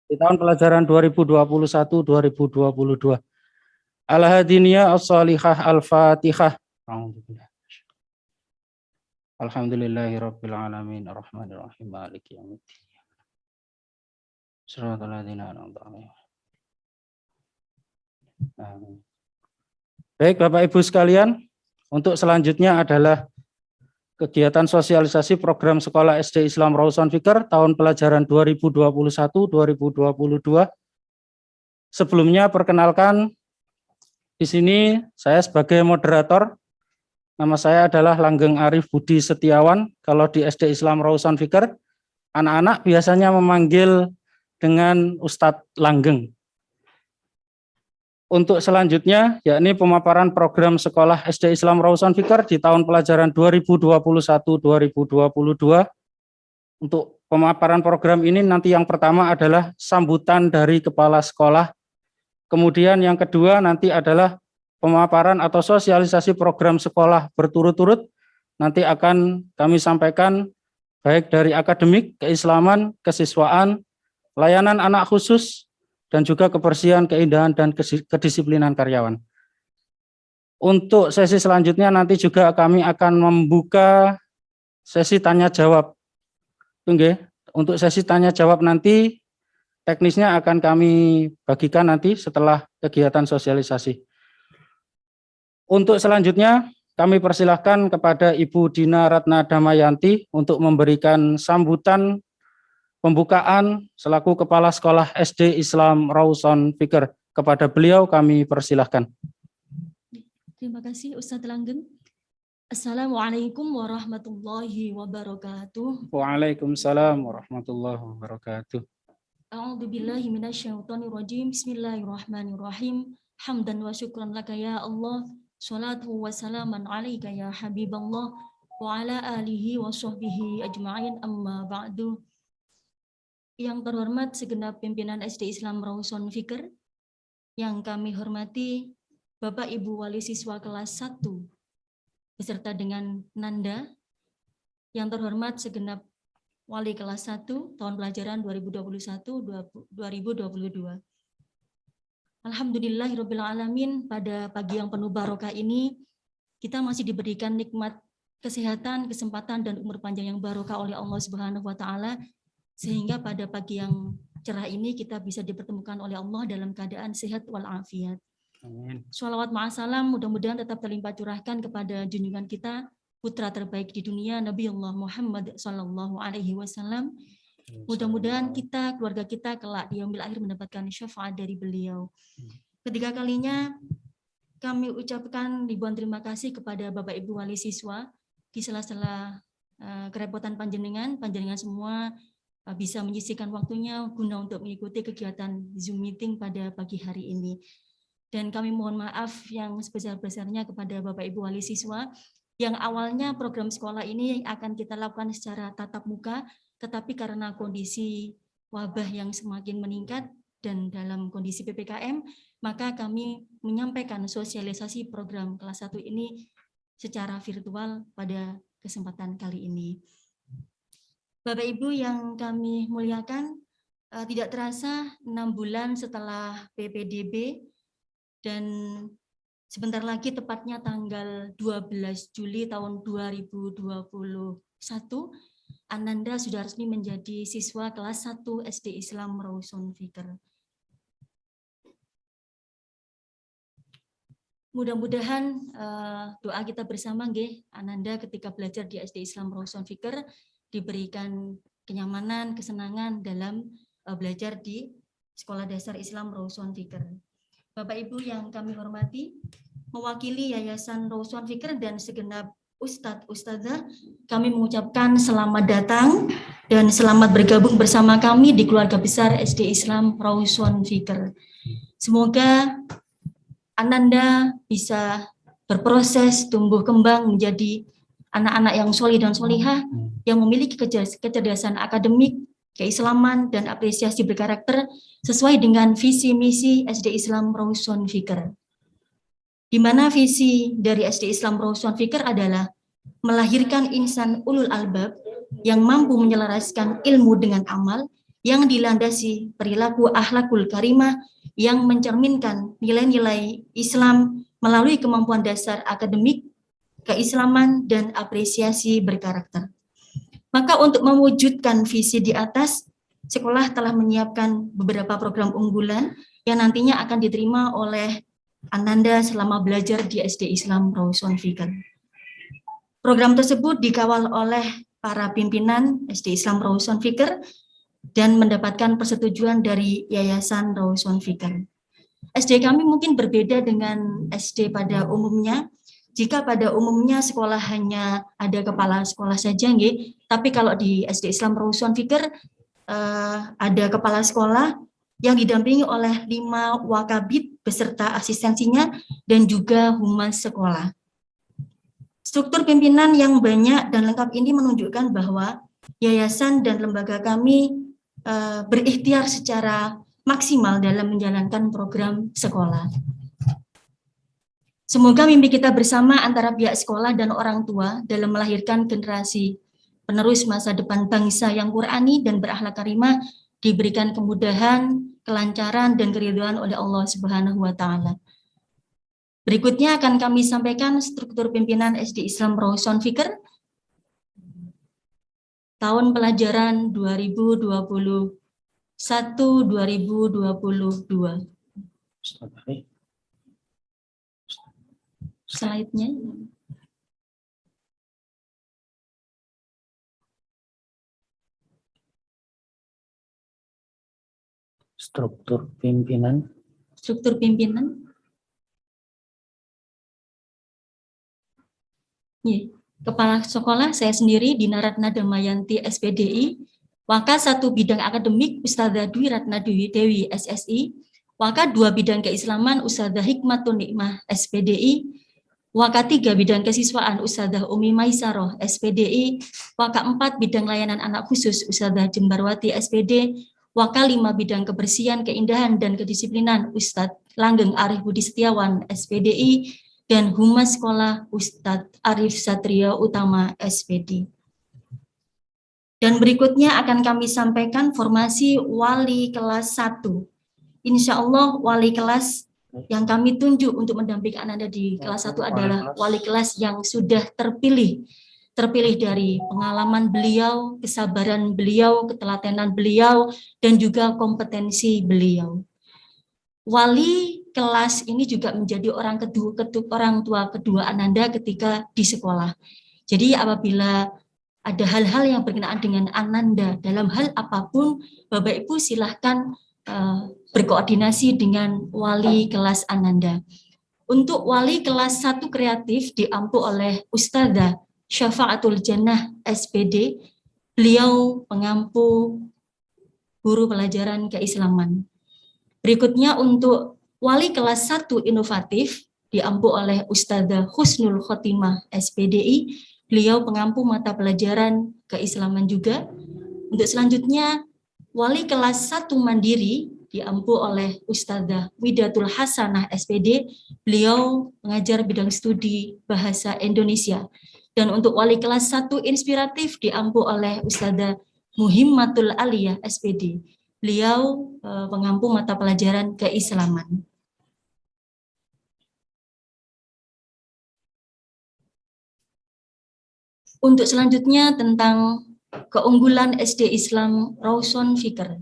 di tahun pelajaran 2021-2022. Al-Hadiniyah As-Salihah Al-Fatihah. Alhamdulillahirabbil alamin arrahmanir rahim maliki yaumiddin. Shiratal ladzina an'amta 'alaihim. Amin. Baik Bapak Ibu sekalian, untuk selanjutnya adalah kegiatan sosialisasi program Sekolah SD Islam Rawson Fikr tahun pelajaran 2021-2022. Sebelumnya perkenalkan, di sini saya sebagai moderator. Nama saya adalah Langgeng Arif Budi Setiawan. Kalau di SD Islam Rawson Fikr, anak-anak biasanya memanggil dengan Ustadz Langgeng. Untuk selanjutnya, yakni pemaparan program Sekolah SD Islam Rawson Fikr di tahun pelajaran 2021-2022. Untuk pemaparan program ini nanti yang pertama adalah sambutan dari kepala sekolah. Kemudian yang kedua nanti adalah pemaparan atau sosialisasi program sekolah berturut-turut. Nanti akan kami sampaikan baik dari akademik, keislaman, kesiswaan, layanan anak khusus, dan juga kebersihan, keindahan, dan kedisiplinan karyawan. Untuk sesi selanjutnya nanti juga kami akan membuka sesi tanya jawab. Untuk sesi tanya jawab nanti teknisnya akan kami bagikan nanti setelah kegiatan sosialisasi. Untuk selanjutnya kami persilahkan kepada Ibu Dina Ratna Damayanti untuk memberikan sambutan pembukaan selaku Kepala Sekolah SD Islam Rawson Fikr. Kepada beliau kami persilahkan. Terima kasih Ustadz Langgeng. Assalamualaikum warahmatullahi wabarakatuh. Waalaikumsalam warahmatullahi wabarakatuh. A'udzubillahi minasyaitonirrajim. Bismillahirrahmanirrahim. Hamdan wa syukran laka ya Allah. Salatu wa salaman alaika ya Habiballah. Wa ala alihi wa sahbihi ajma'in amma ba'du. Yang terhormat segenap pimpinan SD Islam Rawson Fikr, yang kami hormati Bapak Ibu Wali Siswa kelas 1 beserta dengan Nanda, yang terhormat segenap Wali kelas 1 tahun pelajaran 2021-2022. Alhamdulillahirabbil alamin, pada pagi yang penuh barokah ini kita masih diberikan nikmat kesehatan, kesempatan dan umur panjang yang barokah oleh Allah Subhanahu wa taala. Sehingga pada pagi yang cerah ini kita bisa dipertemukan oleh Allah dalam keadaan sehat walafiat. Shalawat ma'asalam mudah-mudahan tetap terlimpah curahkan kepada junjungan kita, putra terbaik di dunia, Nabi Allah Muhammad Sallallahu Alaihi Wasallam. Mudah-mudahan kita, keluarga kita kelak di yaumil akhir mendapatkan syafaat dari beliau. Ketiga kalinya kami ucapkan ribuan terima kasih kepada Bapak Ibu Wali Siswa di sela-sela kerepotan panjenengan semua bisa menyisihkan waktunya guna untuk mengikuti kegiatan Zoom meeting pada pagi hari ini. Dan kami mohon maaf yang sebesar-besarnya kepada Bapak Ibu Wali Siswa, yang awalnya program sekolah ini akan kita lakukan secara tatap muka, tetapi karena kondisi wabah yang semakin meningkat dan dalam kondisi PPKM, maka kami menyampaikan sosialisasi program kelas 1 ini secara virtual pada kesempatan kali ini. Bapak Ibu yang kami muliakan, tidak terasa 6 bulan setelah PPDB dan sebentar lagi tepatnya tanggal 12 Juli tahun 2021, Ananda sudah resmi menjadi siswa kelas 1 SD Islam Rawson Fikr. Mudah-mudahan doa kita bersama nggih, Ananda ketika belajar di SD Islam Rawson Fikr diberikan kenyamanan, kesenangan dalam belajar di Sekolah Dasar Islam Rawson Fikr. Bapak Ibu yang kami hormati, mewakili Yayasan Rawson Fikr dan segenap Ustadz Ustadzah, kami mengucapkan selamat datang dan selamat bergabung bersama kami di keluarga besar SD Islam Rawson Fikr. Semoga Ananda bisa berproses, tumbuh kembang menjadi anak-anak yang solih dan solihah, yang memiliki kecerdasan akademik, keislaman, dan apresiasi berkarakter sesuai dengan visi misi SD Islam Rawson Fikr. Di mana visi dari SD Islam Rawson Fikr adalah melahirkan insan ulul albab yang mampu menyelaraskan ilmu dengan amal, yang dilandasi perilaku akhlakul karimah yang mencerminkan nilai-nilai Islam melalui kemampuan dasar akademik, keislaman, dan apresiasi berkarakter. Maka untuk mewujudkan visi di atas, sekolah telah menyiapkan beberapa program unggulan yang nantinya akan diterima oleh Ananda selama belajar di SD Islam Rawson Fikr. Program tersebut dikawal oleh para pimpinan SD Islam Rawson Fikr dan mendapatkan persetujuan dari Yayasan Rawson Fikr. SD kami mungkin berbeda dengan SD pada umumnya. Jika pada umumnya sekolah hanya ada kepala sekolah saja, tapi kalau di SD Islam Rawson Fikr ada kepala sekolah yang didampingi oleh 5 wakabit beserta asistensinya dan juga humas sekolah. Struktur pimpinan yang banyak dan lengkap ini menunjukkan bahwa yayasan dan lembaga kami berikhtiar secara maksimal dalam menjalankan program sekolah. Semoga mimpi kita bersama antara pihak sekolah dan orang tua dalam melahirkan generasi penerus masa depan bangsa yang Qur'ani dan berakhlak karimah diberikan kemudahan, kelancaran, dan keridhaan oleh Allah Subhanahu wa Ta'ala. Berikutnya akan kami sampaikan struktur pimpinan SD Islam Rawson Fikr tahun pelajaran 2021-2022. Slide-nya. Struktur pimpinan. Struktur pimpinan. Kepala sekolah saya sendiri Dina Ratna Damayanti SPDI, Waka 1 bidang akademik Ustadzah Dwi Ratna Dewi SSI, Waka 2 bidang keislaman Ustadzah Hikmatun Nikmah SPDI, Waka 3 bidang kesiswaan Ustadzah Umi Maisaroh SPDI, Waka 4 bidang layanan anak khusus Ustadzah Jembarwati SPD, Waka 5 bidang kebersihan, keindahan, dan kedisiplinan Ustadz Langgeng Arif Budi Setiawan SPDI, dan Humas Sekolah Ustadz Arif Satria Utama SPD. Dan berikutnya akan kami sampaikan formasi wali kelas 1. Insya Allah wali kelas yang kami tunjuk untuk mendampingi Ananda di kelas 1 adalah wali kelas yang sudah terpilih dari pengalaman beliau, kesabaran beliau, ketelatenan beliau, dan juga kompetensi beliau. Wali kelas ini juga menjadi orang tua kedua Ananda ketika di sekolah. Jadi apabila ada hal-hal yang berkenaan dengan Ananda dalam hal apapun, Bapak Ibu silahkan berkoordinasi dengan wali kelas Ananda. Untuk wali kelas 1 kreatif diampu oleh Ustadzah Syafa'atul Jannah SPD, beliau pengampu guru pelajaran keislaman. Berikutnya untuk wali kelas 1 inovatif diampu oleh Ustadzah Husnul Khotimah SPDI, beliau pengampu mata pelajaran keislaman juga. Untuk selanjutnya wali kelas 1 mandiri diampu oleh Ustadzah Widatul Hasanah SPD, beliau mengajar bidang studi bahasa Indonesia. Dan untuk wali kelas 1 inspiratif diampu oleh Ustadzah Muhimmatul Aliyah SPD. Beliau pengampu mata pelajaran keislaman. Untuk selanjutnya tentang keunggulan SD Islam Rawson Fikr.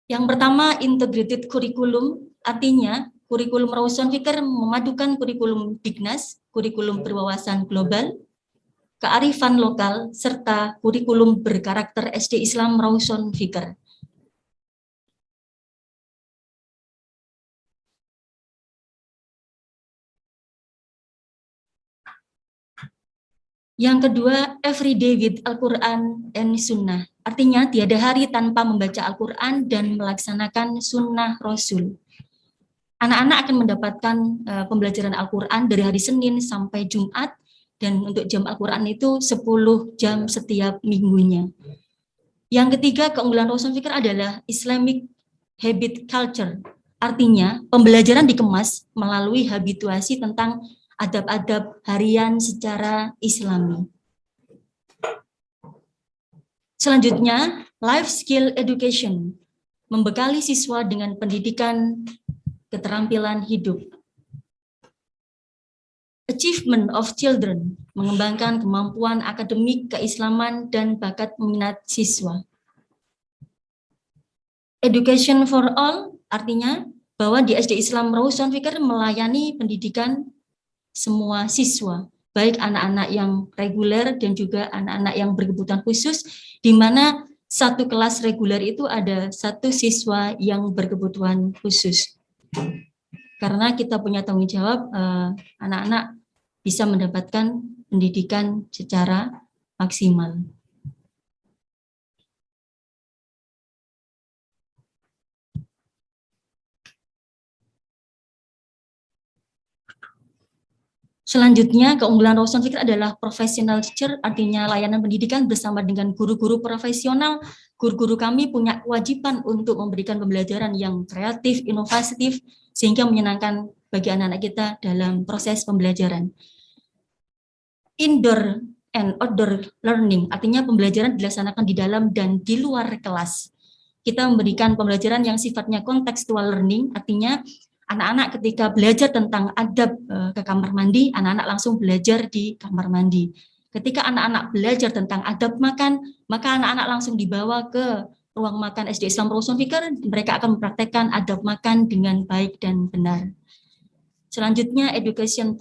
Yang pertama, integrated curriculum, artinya kurikulum Rawson Fikr memadukan kurikulum Dignas, kurikulum berwawasan global, kearifan lokal, serta kurikulum berkarakter SD Islam Rawson Fikr. Yang kedua, everyday with Al-Quran and Sunnah. Artinya, tiada hari tanpa membaca Al-Quran dan melaksanakan Sunnah Rasul. Anak-anak akan mendapatkan pembelajaran Al-Quran dari hari Senin sampai Jumat, dan untuk jam Al-Quran itu 10 jam setiap minggunya. Yang ketiga, keunggulan Rawson Fikr adalah Islamic Habit Culture. Artinya, pembelajaran dikemas melalui habituasi tentang adab-adab harian secara Islami. Selanjutnya, life skill education, membekali siswa dengan pendidikan keterampilan hidup. Achievement of children, mengembangkan kemampuan akademik, keislaman, dan bakat minat siswa. Education for all, artinya bahwa di SD Islam Rawson Fikr melayani pendidikan semua siswa, baik anak-anak yang reguler dan juga anak-anak yang berkebutuhan khusus, di mana satu kelas reguler itu ada satu siswa yang berkebutuhan khusus. Karena kita punya tanggung jawab, anak-anak bisa mendapatkan pendidikan secara maksimal. Selanjutnya, keunggulan Rawson Fikr adalah professional teacher, artinya layanan pendidikan bersama dengan guru-guru profesional. Guru-guru kami punya kewajiban untuk memberikan pembelajaran yang kreatif, inovatif, sehingga menyenangkan bagi anak-anak kita dalam proses pembelajaran. Indoor and outdoor learning, artinya pembelajaran dilaksanakan di dalam dan di luar kelas. Kita memberikan pembelajaran yang sifatnya contextual learning, artinya anak-anak ketika belajar tentang adab ke kamar mandi, anak-anak langsung belajar di kamar mandi. Ketika anak-anak belajar tentang adab makan, maka anak-anak langsung dibawa ke ruang makan SD Islam Rawson Fikr, mereka akan mempraktekkan adab makan dengan baik dan benar. Selanjutnya, education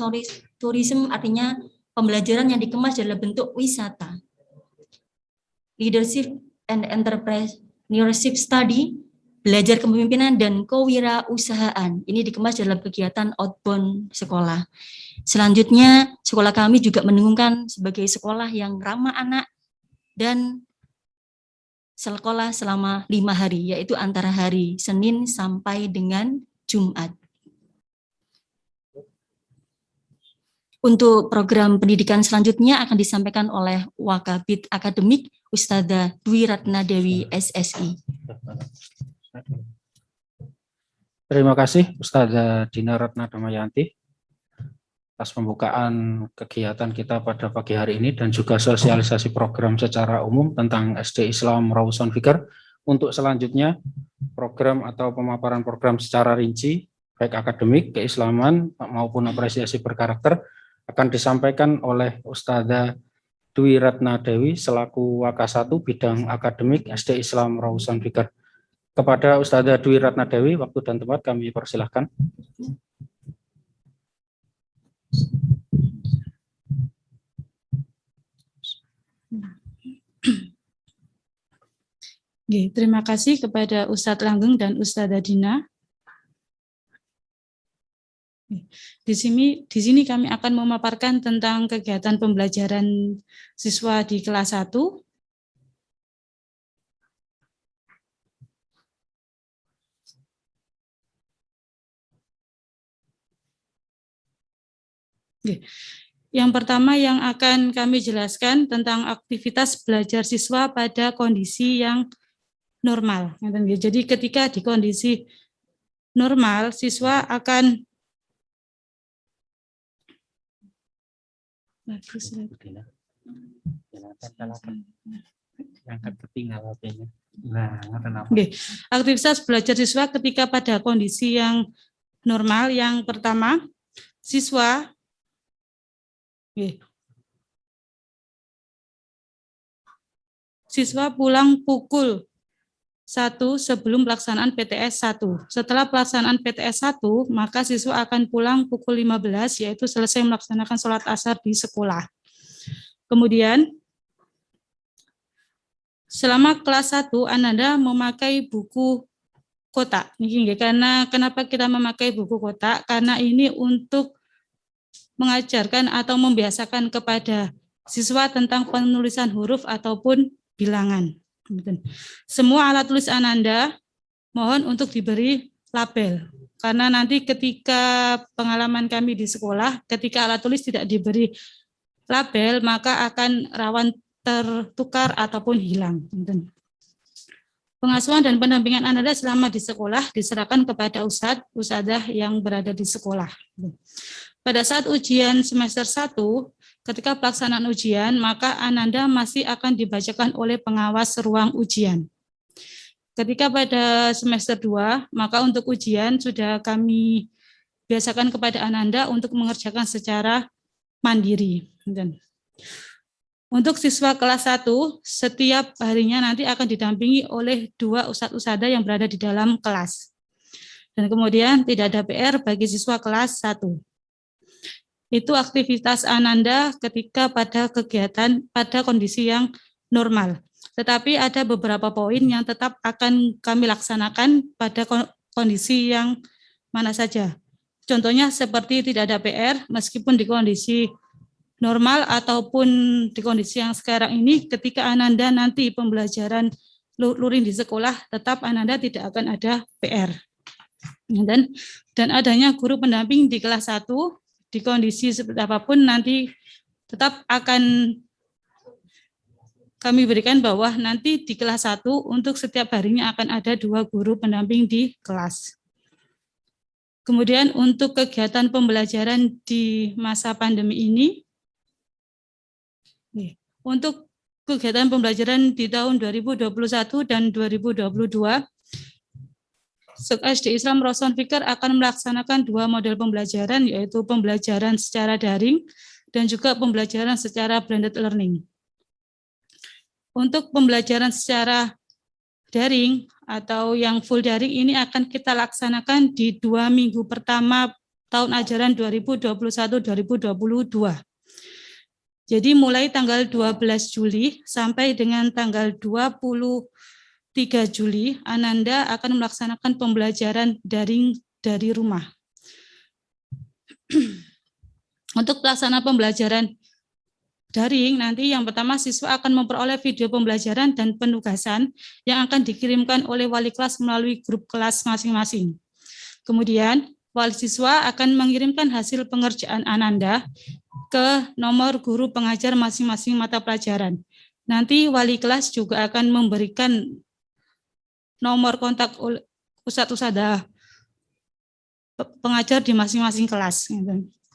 tourism, artinya pembelajaran yang dikemas dalam bentuk wisata. Leadership and entrepreneurship study, belajar kepemimpinan dan kewirausahaan. Ini dikemas dalam kegiatan outbound sekolah. Selanjutnya, sekolah kami juga menengungkan sebagai sekolah yang ramah anak dan sekolah selama 5 hari, yaitu antara hari Senin sampai dengan Jumat. Untuk program pendidikan selanjutnya akan disampaikan oleh Wakabid Akademik Ustadzah Dwi Ratna Dewi SSI. Terima kasih Ustadzah Dina Ratna Damayanti atas pembukaan kegiatan kita pada pagi hari ini dan juga sosialisasi program secara umum tentang SD Islam Rawson Fikr. Untuk selanjutnya program atau pemaparan program secara rinci baik akademik, keislaman maupun apresiasi berkarakter akan disampaikan oleh Ustadzah Dwi Ratna Dewi selaku Wak1 bidang akademik SD Islam Rawson Fikr. Kepada Ustadzah Dwi Ratna Dewi, waktu dan tempat kami persilahkan. Terima kasih kepada Ustadz Langgeng dan Ustadzah Dina. Di sini kami akan memaparkan tentang kegiatan pembelajaran siswa di kelas 1. Yang pertama yang akan kami jelaskan tentang aktivitas belajar siswa pada kondisi yang normal. Jadi ketika di kondisi normal, siswa akan aktivitas belajar siswa ketika pada kondisi yang normal. Yang pertama, siswa pulang pukul 1 sebelum pelaksanaan PTS 1. Setelah pelaksanaan PTS 1, maka siswa akan pulang pukul 15, yaitu selesai melaksanakan sholat asar di sekolah. Kemudian, selama kelas 1, Anda memakai buku kotak. Karena kenapa kita memakai buku kotak? Karena ini untuk mengajarkan atau membiasakan kepada siswa tentang penulisan huruf ataupun bilangan. Semua alat tulis Ananda mohon untuk diberi label. Karena nanti ketika pengalaman kami di sekolah, ketika alat tulis tidak diberi label, maka akan rawan tertukar ataupun hilang. Pengasuhan dan pendampingan Ananda selama di sekolah diserahkan kepada ustadzah yang berada di sekolah. Pada saat ujian semester 1, ketika pelaksanaan ujian, maka Ananda masih akan dibacakan oleh pengawas ruang ujian. Ketika pada semester 2, maka untuk ujian sudah kami biasakan kepada Ananda untuk mengerjakan secara mandiri. Untuk siswa kelas 1, setiap harinya nanti akan didampingi oleh 2 ustadz-ustadzah yang berada di dalam kelas. Dan kemudian tidak ada PR bagi siswa kelas 1. Itu aktivitas Ananda ketika pada kegiatan pada kondisi yang normal. Tetapi ada beberapa poin yang tetap akan kami laksanakan pada kondisi yang mana saja. Contohnya seperti tidak ada PR meskipun di kondisi normal ataupun di kondisi yang sekarang ini, ketika Ananda nanti pembelajaran luring di sekolah, tetap Ananda tidak akan ada PR. Dan adanya guru pendamping di kelas 1, di kondisi seperti apapun nanti tetap akan kami berikan bahwa nanti di kelas 1 untuk setiap harinya akan ada 2 guru pendamping di kelas. Kemudian untuk kegiatan pembelajaran di masa pandemi ini, untuk kegiatan pembelajaran di tahun 2021 dan 2022, SD Islam Rosson Fikr akan melaksanakan 2 model pembelajaran, yaitu pembelajaran secara daring dan juga pembelajaran secara blended learning. Untuk pembelajaran secara daring atau yang full daring ini akan kita laksanakan di 2 minggu pertama tahun ajaran 2021-2022. Jadi mulai tanggal 12 Juli sampai dengan tanggal 23 Juli, Ananda akan melaksanakan pembelajaran daring dari rumah. Untuk pelaksanaan pembelajaran daring, nanti yang pertama siswa akan memperoleh video pembelajaran dan penugasan yang akan dikirimkan oleh wali kelas melalui grup kelas masing-masing. Kemudian, wali siswa akan mengirimkan hasil pengerjaan Ananda ke nomor guru pengajar masing-masing mata pelajaran. Nanti wali kelas juga akan memberikan nomor kontak ustadz-ustadzah pengajar di masing-masing kelas.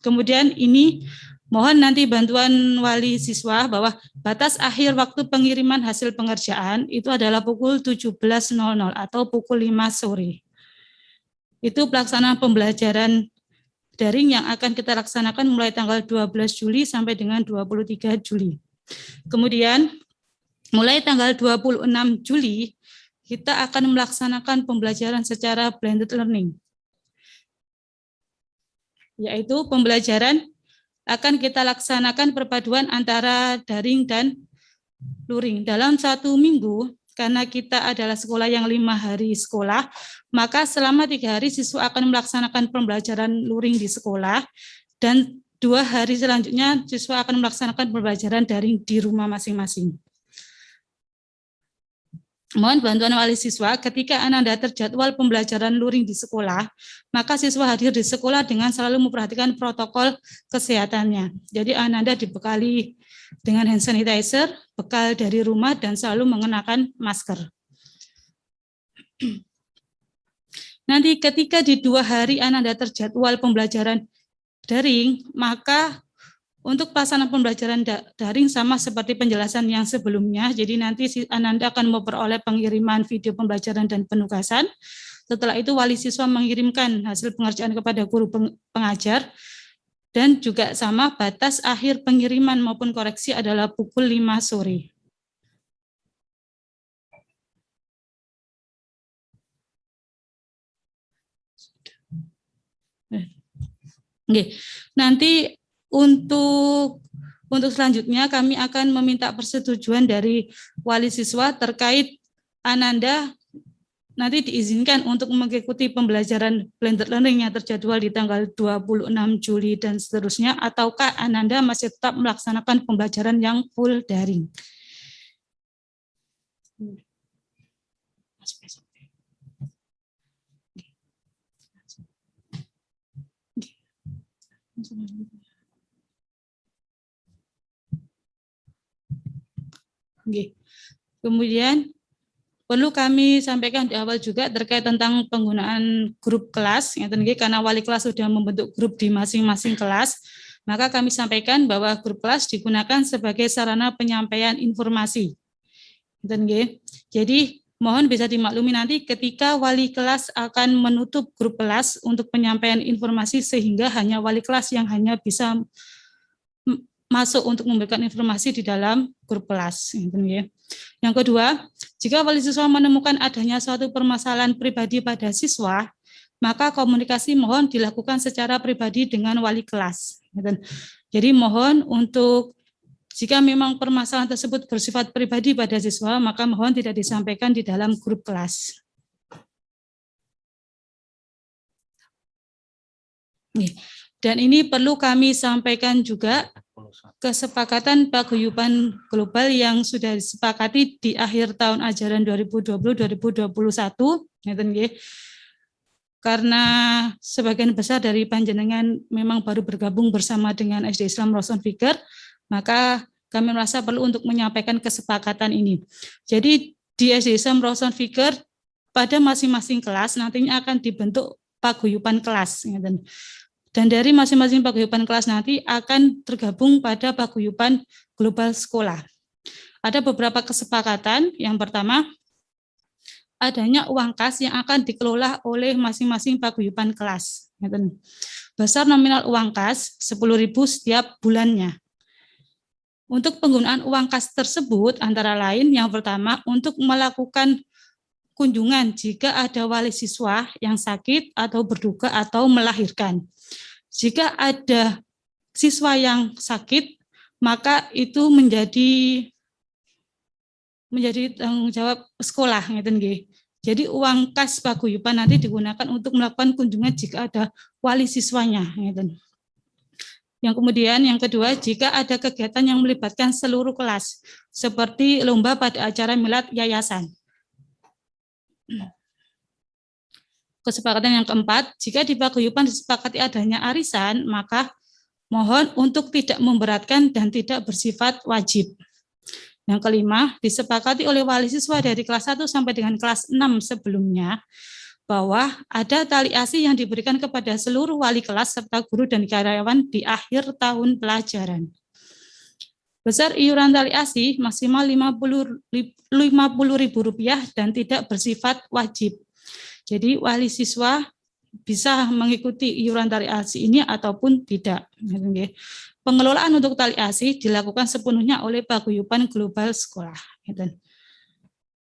Kemudian ini mohon nanti bantuan wali siswa bahwa batas akhir waktu pengiriman hasil pengerjaan itu adalah pukul 17.00 atau pukul 5 sore. Itu pelaksanaan pembelajaran daring yang akan kita laksanakan mulai tanggal 12 Juli sampai dengan 23 Juli. Kemudian mulai tanggal 26 Juli kita akan melaksanakan pembelajaran secara blended learning. Yaitu pembelajaran akan kita laksanakan perpaduan antara daring dan luring. Dalam 1 minggu, karena kita adalah sekolah yang 5 hari sekolah, maka selama 3 hari siswa akan melaksanakan pembelajaran luring di sekolah, dan 2 hari selanjutnya siswa akan melaksanakan pembelajaran daring di rumah masing-masing. Mohon bantuan wali siswa ketika Ananda terjadwal pembelajaran luring di sekolah, maka siswa hadir di sekolah dengan selalu memperhatikan protokol kesehatannya. Jadi Ananda dibekali dengan hand sanitizer, bekal dari rumah, dan selalu mengenakan masker. Nanti ketika di 2 hari Ananda terjadwal pembelajaran daring, maka untuk pelaksanaan pembelajaran daring sama seperti penjelasan yang sebelumnya. Jadi nanti Ananda akan memperoleh pengiriman video pembelajaran dan penugasan. Setelah itu wali siswa mengirimkan hasil pengerjaan kepada guru pengajar. Dan juga sama batas akhir pengiriman maupun koreksi adalah pukul 5 sore. Oke, nanti untuk selanjutnya kami akan meminta persetujuan dari wali siswa terkait Ananda nanti diizinkan untuk mengikuti pembelajaran blended learning yang terjadwal di tanggal 26 Juli dan seterusnya, ataukah Ananda masih tetap melaksanakan pembelajaran yang full daring. Kemudian perlu kami sampaikan di awal juga terkait tentang penggunaan grup kelas, karena wali kelas sudah membentuk grup di masing-masing kelas, maka kami sampaikan bahwa grup kelas digunakan sebagai sarana penyampaian informasi. Jadi mohon bisa dimaklumi nanti ketika wali kelas akan menutup grup kelas untuk penyampaian informasi sehingga hanya wali kelas yang hanya bisa masuk untuk memberikan informasi di dalam grup kelas. Yang kedua, jika wali siswa menemukan adanya suatu permasalahan pribadi pada siswa, maka komunikasi mohon dilakukan secara pribadi dengan wali kelas. Jadi mohon untuk jika memang permasalahan tersebut bersifat pribadi pada siswa, maka mohon tidak disampaikan di dalam grup kelas. Dan ini perlu kami sampaikan juga kesepakatan paguyuban global yang sudah disepakati di akhir tahun ajaran 2020-2021, karena sebagian besar dari panjenengan memang baru bergabung bersama dengan SD Islam Rawson Fikr, maka kami merasa perlu untuk menyampaikan kesepakatan ini. Jadi di SD Islam Rawson Fikr pada masing-masing kelas nantinya akan dibentuk paguyuban kelas. Dan dari masing-masing paguyuban kelas nanti akan tergabung pada paguyuban global sekolah. Ada beberapa kesepakatan. Yang pertama, adanya uang kas yang akan dikelola oleh masing-masing paguyuban kelas. Besar nominal uang kas 10.000 setiap bulannya. Untuk penggunaan uang kas tersebut antara lain yang pertama untuk melakukan kunjungan jika ada wali siswa yang sakit atau berduka atau melahirkan. Jika ada siswa yang sakit, maka itu menjadi tanggung jawab sekolah. Jadi uang kas paguyuban nanti digunakan untuk melakukan kunjungan jika ada wali siswanya. Yang kemudian yang kedua, jika ada kegiatan yang melibatkan seluruh kelas, seperti lomba pada acara milad yayasan. Kesepakatan yang keempat, jika di paguyuban disepakati adanya arisan, maka mohon untuk tidak memberatkan dan tidak bersifat wajib. Yang kelima, disepakati oleh wali siswa dari kelas 1 sampai dengan kelas 6 sebelumnya, bahwa ada tali asi yang diberikan kepada seluruh wali kelas serta guru dan karyawan di akhir tahun pelajaran. Besar iuran tali asi maksimal Rp50.000 dan tidak bersifat wajib. Jadi wali siswa bisa mengikuti iuran tali asi ini ataupun tidak. Pengelolaan untuk tali asi dilakukan sepenuhnya oleh paguyuban global sekolah.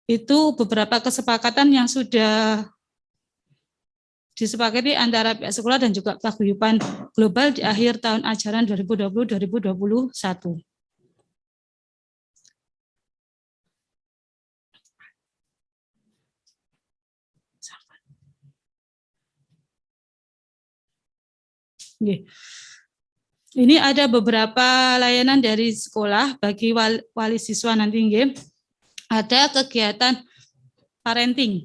Itu beberapa kesepakatan yang sudah disepakati antara pihak sekolah dan juga paguyuban global di akhir tahun ajaran 2020-2021. Ini ada beberapa layanan dari sekolah bagi wali siswa nanti. Ada kegiatan parenting.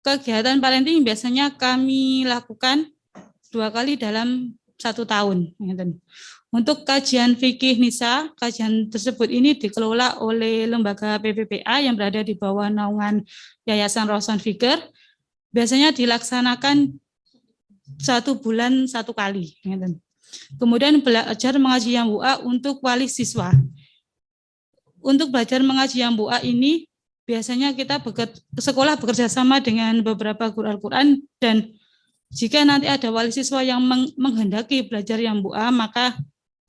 Kegiatan parenting biasanya kami lakukan 2 kali dalam 1 tahun. Untuk kajian fikih nisa, kajian tersebut ini dikelola oleh lembaga PPPA yang berada di bawah naungan Yayasan Rawson Fikr. Biasanya dilaksanakan 1 bulan 1 kali. Kemudian belajar mengaji yang MUA untuk wali siswa. Untuk belajar mengaji yang MUA ini biasanya kita sekolah bekerja sama dengan beberapa guru Al-Quran, dan jika nanti ada wali siswa yang menghendaki belajar yang MUA, maka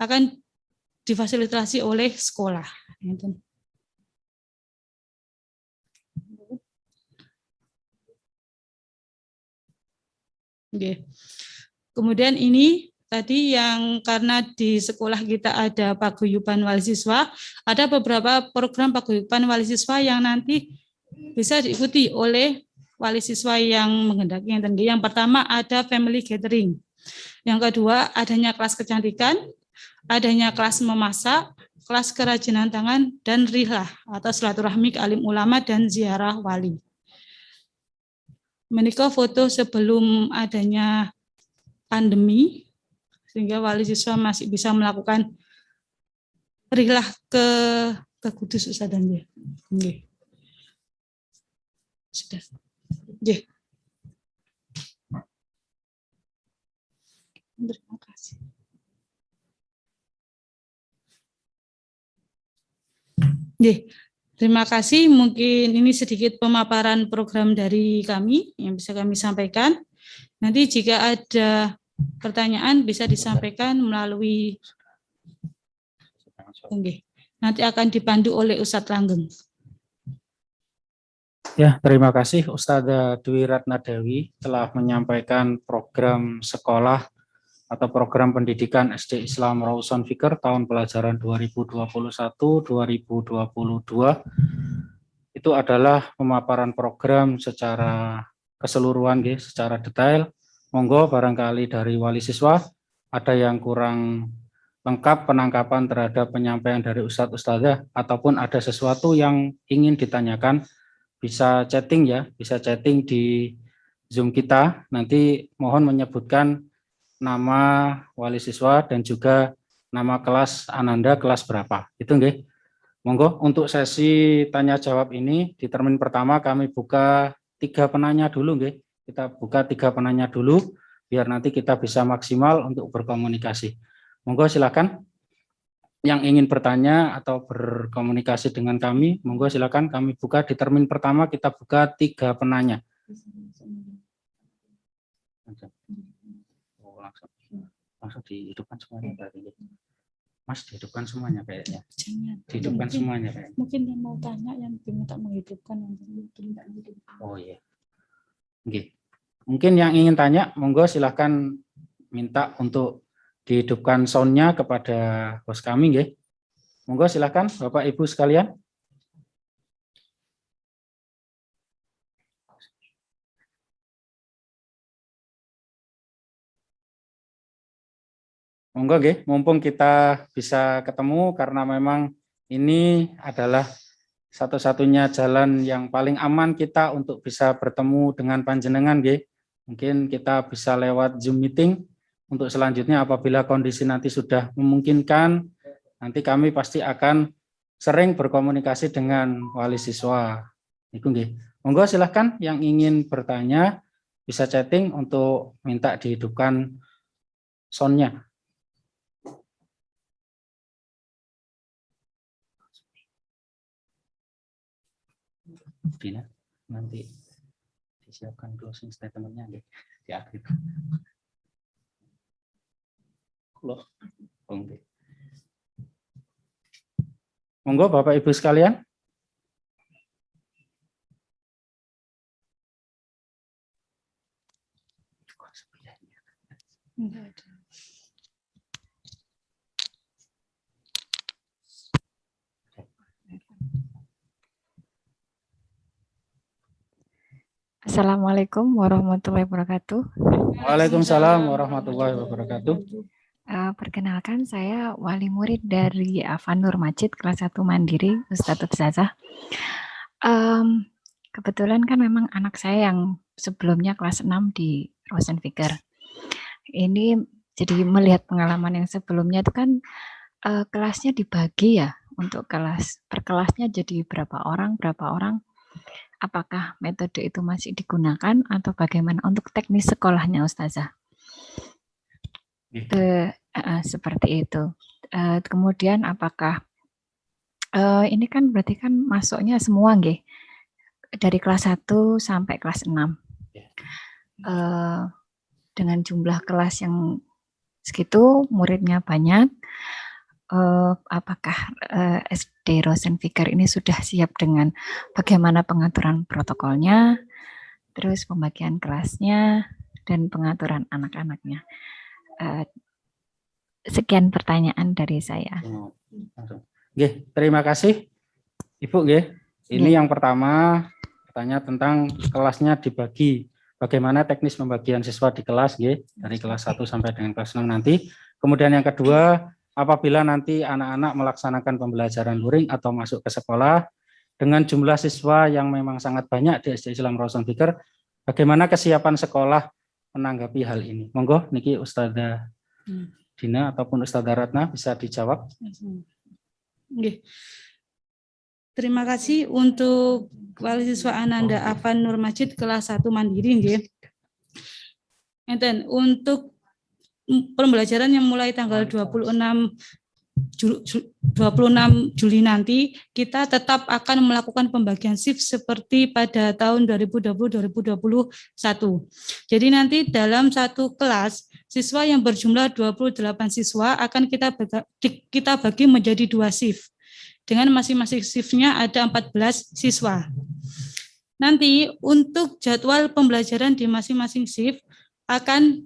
akan difasilitasi oleh sekolah. Kemudian ini tadi yang karena di sekolah kita ada paguyuban wali siswa, ada beberapa program paguyuban wali siswa yang nanti bisa diikuti oleh wali siswa yang menghendaki. Yang pertama ada family gathering. Yang kedua adanya kelas kecantikan, adanya kelas memasak, kelas kerajinan tangan, dan rihlah atau silaturahmi ke alim ulama dan ziarah wali. Menikah foto sebelum adanya pandemi, sehingga wali siswa masih bisa melakukan rihlah ke Kudus Ustaz. Sudah. Nggih. Terima kasih. Nggih. Terima kasih. Mungkin ini sedikit pemaparan program dari kami yang bisa kami sampaikan. Nanti jika ada pertanyaan bisa disampaikan melalui nanti akan dipandu oleh Ustadz Langgeng. Ya, terima kasih Ustadzah Dwi Ratna Dewi telah menyampaikan program sekolah atau program pendidikan SD Islam Rawson Fikr tahun pelajaran 2021-2022. Itu adalah pemaparan program secara keseluruhan, secara detail. Monggo barangkali dari wali siswa ada yang kurang lengkap penangkapan terhadap penyampaian dari Ustadz Ustadzah ataupun ada sesuatu yang ingin ditanyakan, bisa chatting ya, bisa chatting di Zoom kita. Nanti mohon menyebutkan nama wali siswa dan juga nama kelas Ananda kelas berapa. Itu nggih. Monggo untuk sesi tanya jawab ini di termin pertama kami buka 3 penanya dulu nggih. Kita buka 3 penanya dulu biar nanti kita bisa maksimal untuk berkomunikasi. Monggo silakan yang ingin bertanya atau berkomunikasi dengan kami, monggo silakan kami buka di termin pertama, kita buka 3 penanya. Oh, langsung dihidupkan semuanya berarti. Mas dihidupkan semuanya kayaknya. Dihidupkan semuanya kayaknya. Mungkin yang mau tanya yang diminta menghidupkan yang diminta menghidupkan. Oh iya. Oke. Mungkin yang ingin tanya, monggo silakan minta untuk dihidupkan sound-nya kepada host kami, nggih. Monggo silakan Bapak Ibu sekalian. Monggo nggih, mumpung kita bisa ketemu karena memang ini adalah satu-satunya jalan yang paling aman kita untuk bisa bertemu dengan panjenengan, nggih. Mungkin kita bisa lewat Zoom meeting. Untuk selanjutnya apabila kondisi nanti sudah memungkinkan, nanti kami pasti akan sering berkomunikasi dengan wali siswa. Itu nggih. Monggo silahkan yang ingin bertanya bisa chatting untuk minta dihidupkan sound-nya. Dina, nanti disiapkan closing statement-nya nggih di akhir. Loh, oke. Monggo Bapak Ibu sekalian. Enggak ada. Assalamualaikum warahmatullahi wabarakatuh. Waalaikumsalam warahmatullahi wabarakatuh. Perkenalkan saya wali murid dari Afanur Majid kelas 1 Mandiri, Ustadz Ustazah. Kebetulan kan memang anak saya yang sebelumnya kelas 6 di Rawson Fikr. Ini jadi melihat pengalaman yang sebelumnya itu kan kelasnya dibagi ya, untuk kelas per kelasnya jadi berapa orang. Apakah metode itu masih digunakan atau bagaimana untuk teknis sekolahnya Ustazah? Seperti itu. Kemudian apakah ini kan berarti kan masuknya semua nggih dari kelas 1 sampai kelas 6 dengan jumlah kelas yang segitu, muridnya banyak. Apakah SD Rawson Fikr ini sudah siap dengan bagaimana pengaturan protokolnya, terus pembagian kelasnya, dan pengaturan anak-anaknya? Sekian pertanyaan dari saya. Nggih, terima kasih Ibu nggih. Ini yang pertama bertanya tentang kelasnya dibagi. Bagaimana teknis pembagian siswa di kelas nggih, dari kelas 1 sampai dengan kelas 6 nanti. Kemudian yang kedua, apabila nanti anak-anak melaksanakan pembelajaran luring atau masuk ke sekolah dengan jumlah siswa yang memang sangat banyak di SD Islam Rawson Fikr, bagaimana kesiapan sekolah menanggapi hal ini? Monggo niki Ustazah Dina ataupun Ustazah Ratna bisa dijawab. Nggih. Terima kasih untuk wali siswa Ananda Afan Nur Majid kelas 1 Mandiri nggih. Enten untuk pembelajaran yang mulai tanggal 26 Juli nanti kita tetap akan melakukan pembagian shift seperti pada tahun 2020-2021. Jadi nanti dalam satu kelas siswa yang berjumlah 28 siswa akan kita bagi menjadi 2 shift. Dengan masing-masing shiftnya ada 14 siswa. Nanti untuk jadwal pembelajaran di masing-masing shift akan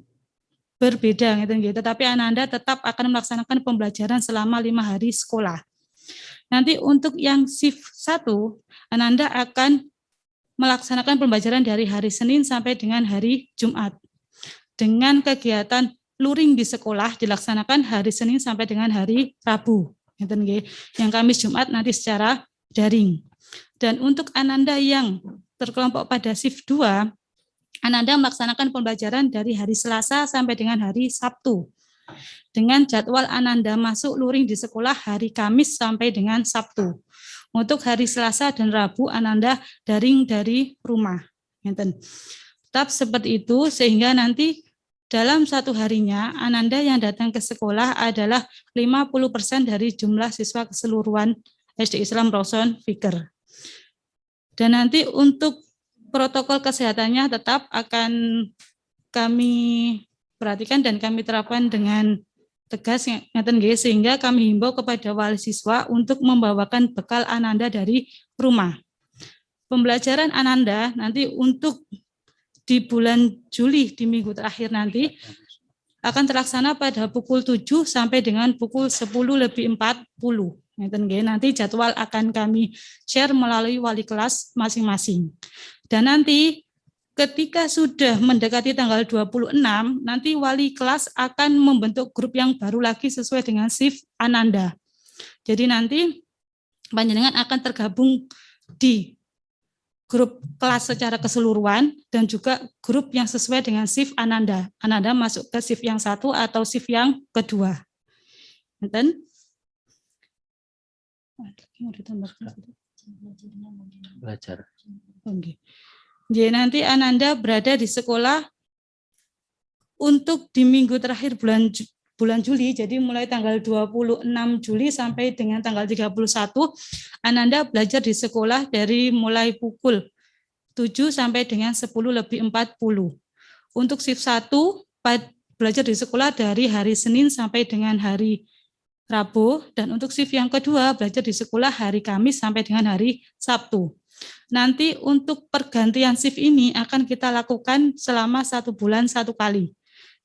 berbeda, tetapi Ananda tetap akan melaksanakan pembelajaran selama 5 hari sekolah. Nanti untuk yang shift 1, Ananda akan melaksanakan pembelajaran dari hari Senin sampai dengan hari Jumat. Dengan kegiatan luring di sekolah dilaksanakan hari Senin sampai dengan hari Rabu. Yang Kamis Jumat nanti secara daring. Dan untuk Ananda yang terkelompok pada shift 2, Ananda melaksanakan pembelajaran dari hari Selasa sampai dengan hari Sabtu. Dengan jadwal Ananda masuk luring di sekolah hari Kamis sampai dengan Sabtu. Untuk hari Selasa dan Rabu Ananda daring dari rumah. Tetap seperti itu sehingga nanti dalam satu harinya Ananda yang datang ke sekolah adalah 50% dari jumlah siswa keseluruhan SD Islam Rawson Fikr. Dan nanti untuk protokol kesehatannya tetap akan kami perhatikan dan kami terapkan dengan tegas, sehingga kami himbau kepada wali siswa untuk membawakan bekal Ananda dari rumah. Pembelajaran Ananda nanti untuk di bulan Juli di minggu terakhir nanti akan terlaksana pada pukul 7 sampai dengan pukul 10:40. Nanti jadwal akan kami share melalui wali kelas masing-masing. Dan nanti ketika sudah mendekati tanggal 26, nanti wali kelas akan membentuk grup yang baru lagi sesuai dengan shift Ananda. Jadi nanti panjenengan akan tergabung di grup kelas secara keseluruhan dan juga grup yang sesuai dengan shift Ananda. Ananda masuk ke shift yang 1 atau shift yang kedua. Belajar. Jadi nanti Ananda berada di sekolah untuk di minggu terakhir bulan Juli, jadi mulai tanggal 26 Juli sampai dengan tanggal 31, Ananda belajar di sekolah dari mulai pukul 7 sampai dengan 10:40. Untuk shift 1, belajar di sekolah dari hari Senin sampai dengan hari Rabu, dan untuk shift yang kedua, belajar di sekolah hari Kamis sampai dengan hari Sabtu. Nanti untuk pergantian shift ini akan kita lakukan selama 1 bulan 1 kali.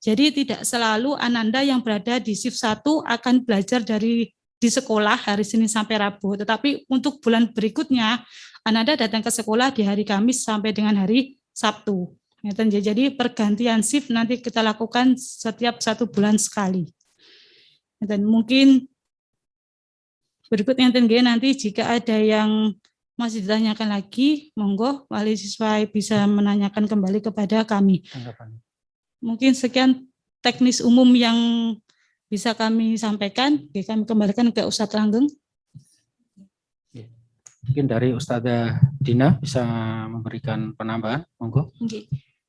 Jadi tidak selalu Ananda yang berada di shift 1 akan belajar di sekolah hari Senin sampai Rabu, tetapi untuk bulan berikutnya Ananda datang ke sekolah di hari Kamis sampai dengan hari Sabtu. Jadi pergantian shift nanti kita lakukan setiap 1 bulan sekali. Dan mungkin berikutnya nanti jika ada yang masih ditanyakan lagi, monggo wali siswa bisa menanyakan kembali kepada kami. Mungkin sekian teknis umum yang bisa kami sampaikan. Kami kembalikan ke Ustadz Langgeng. Mungkin dari Ustadzah Dina bisa memberikan penambahan, monggo.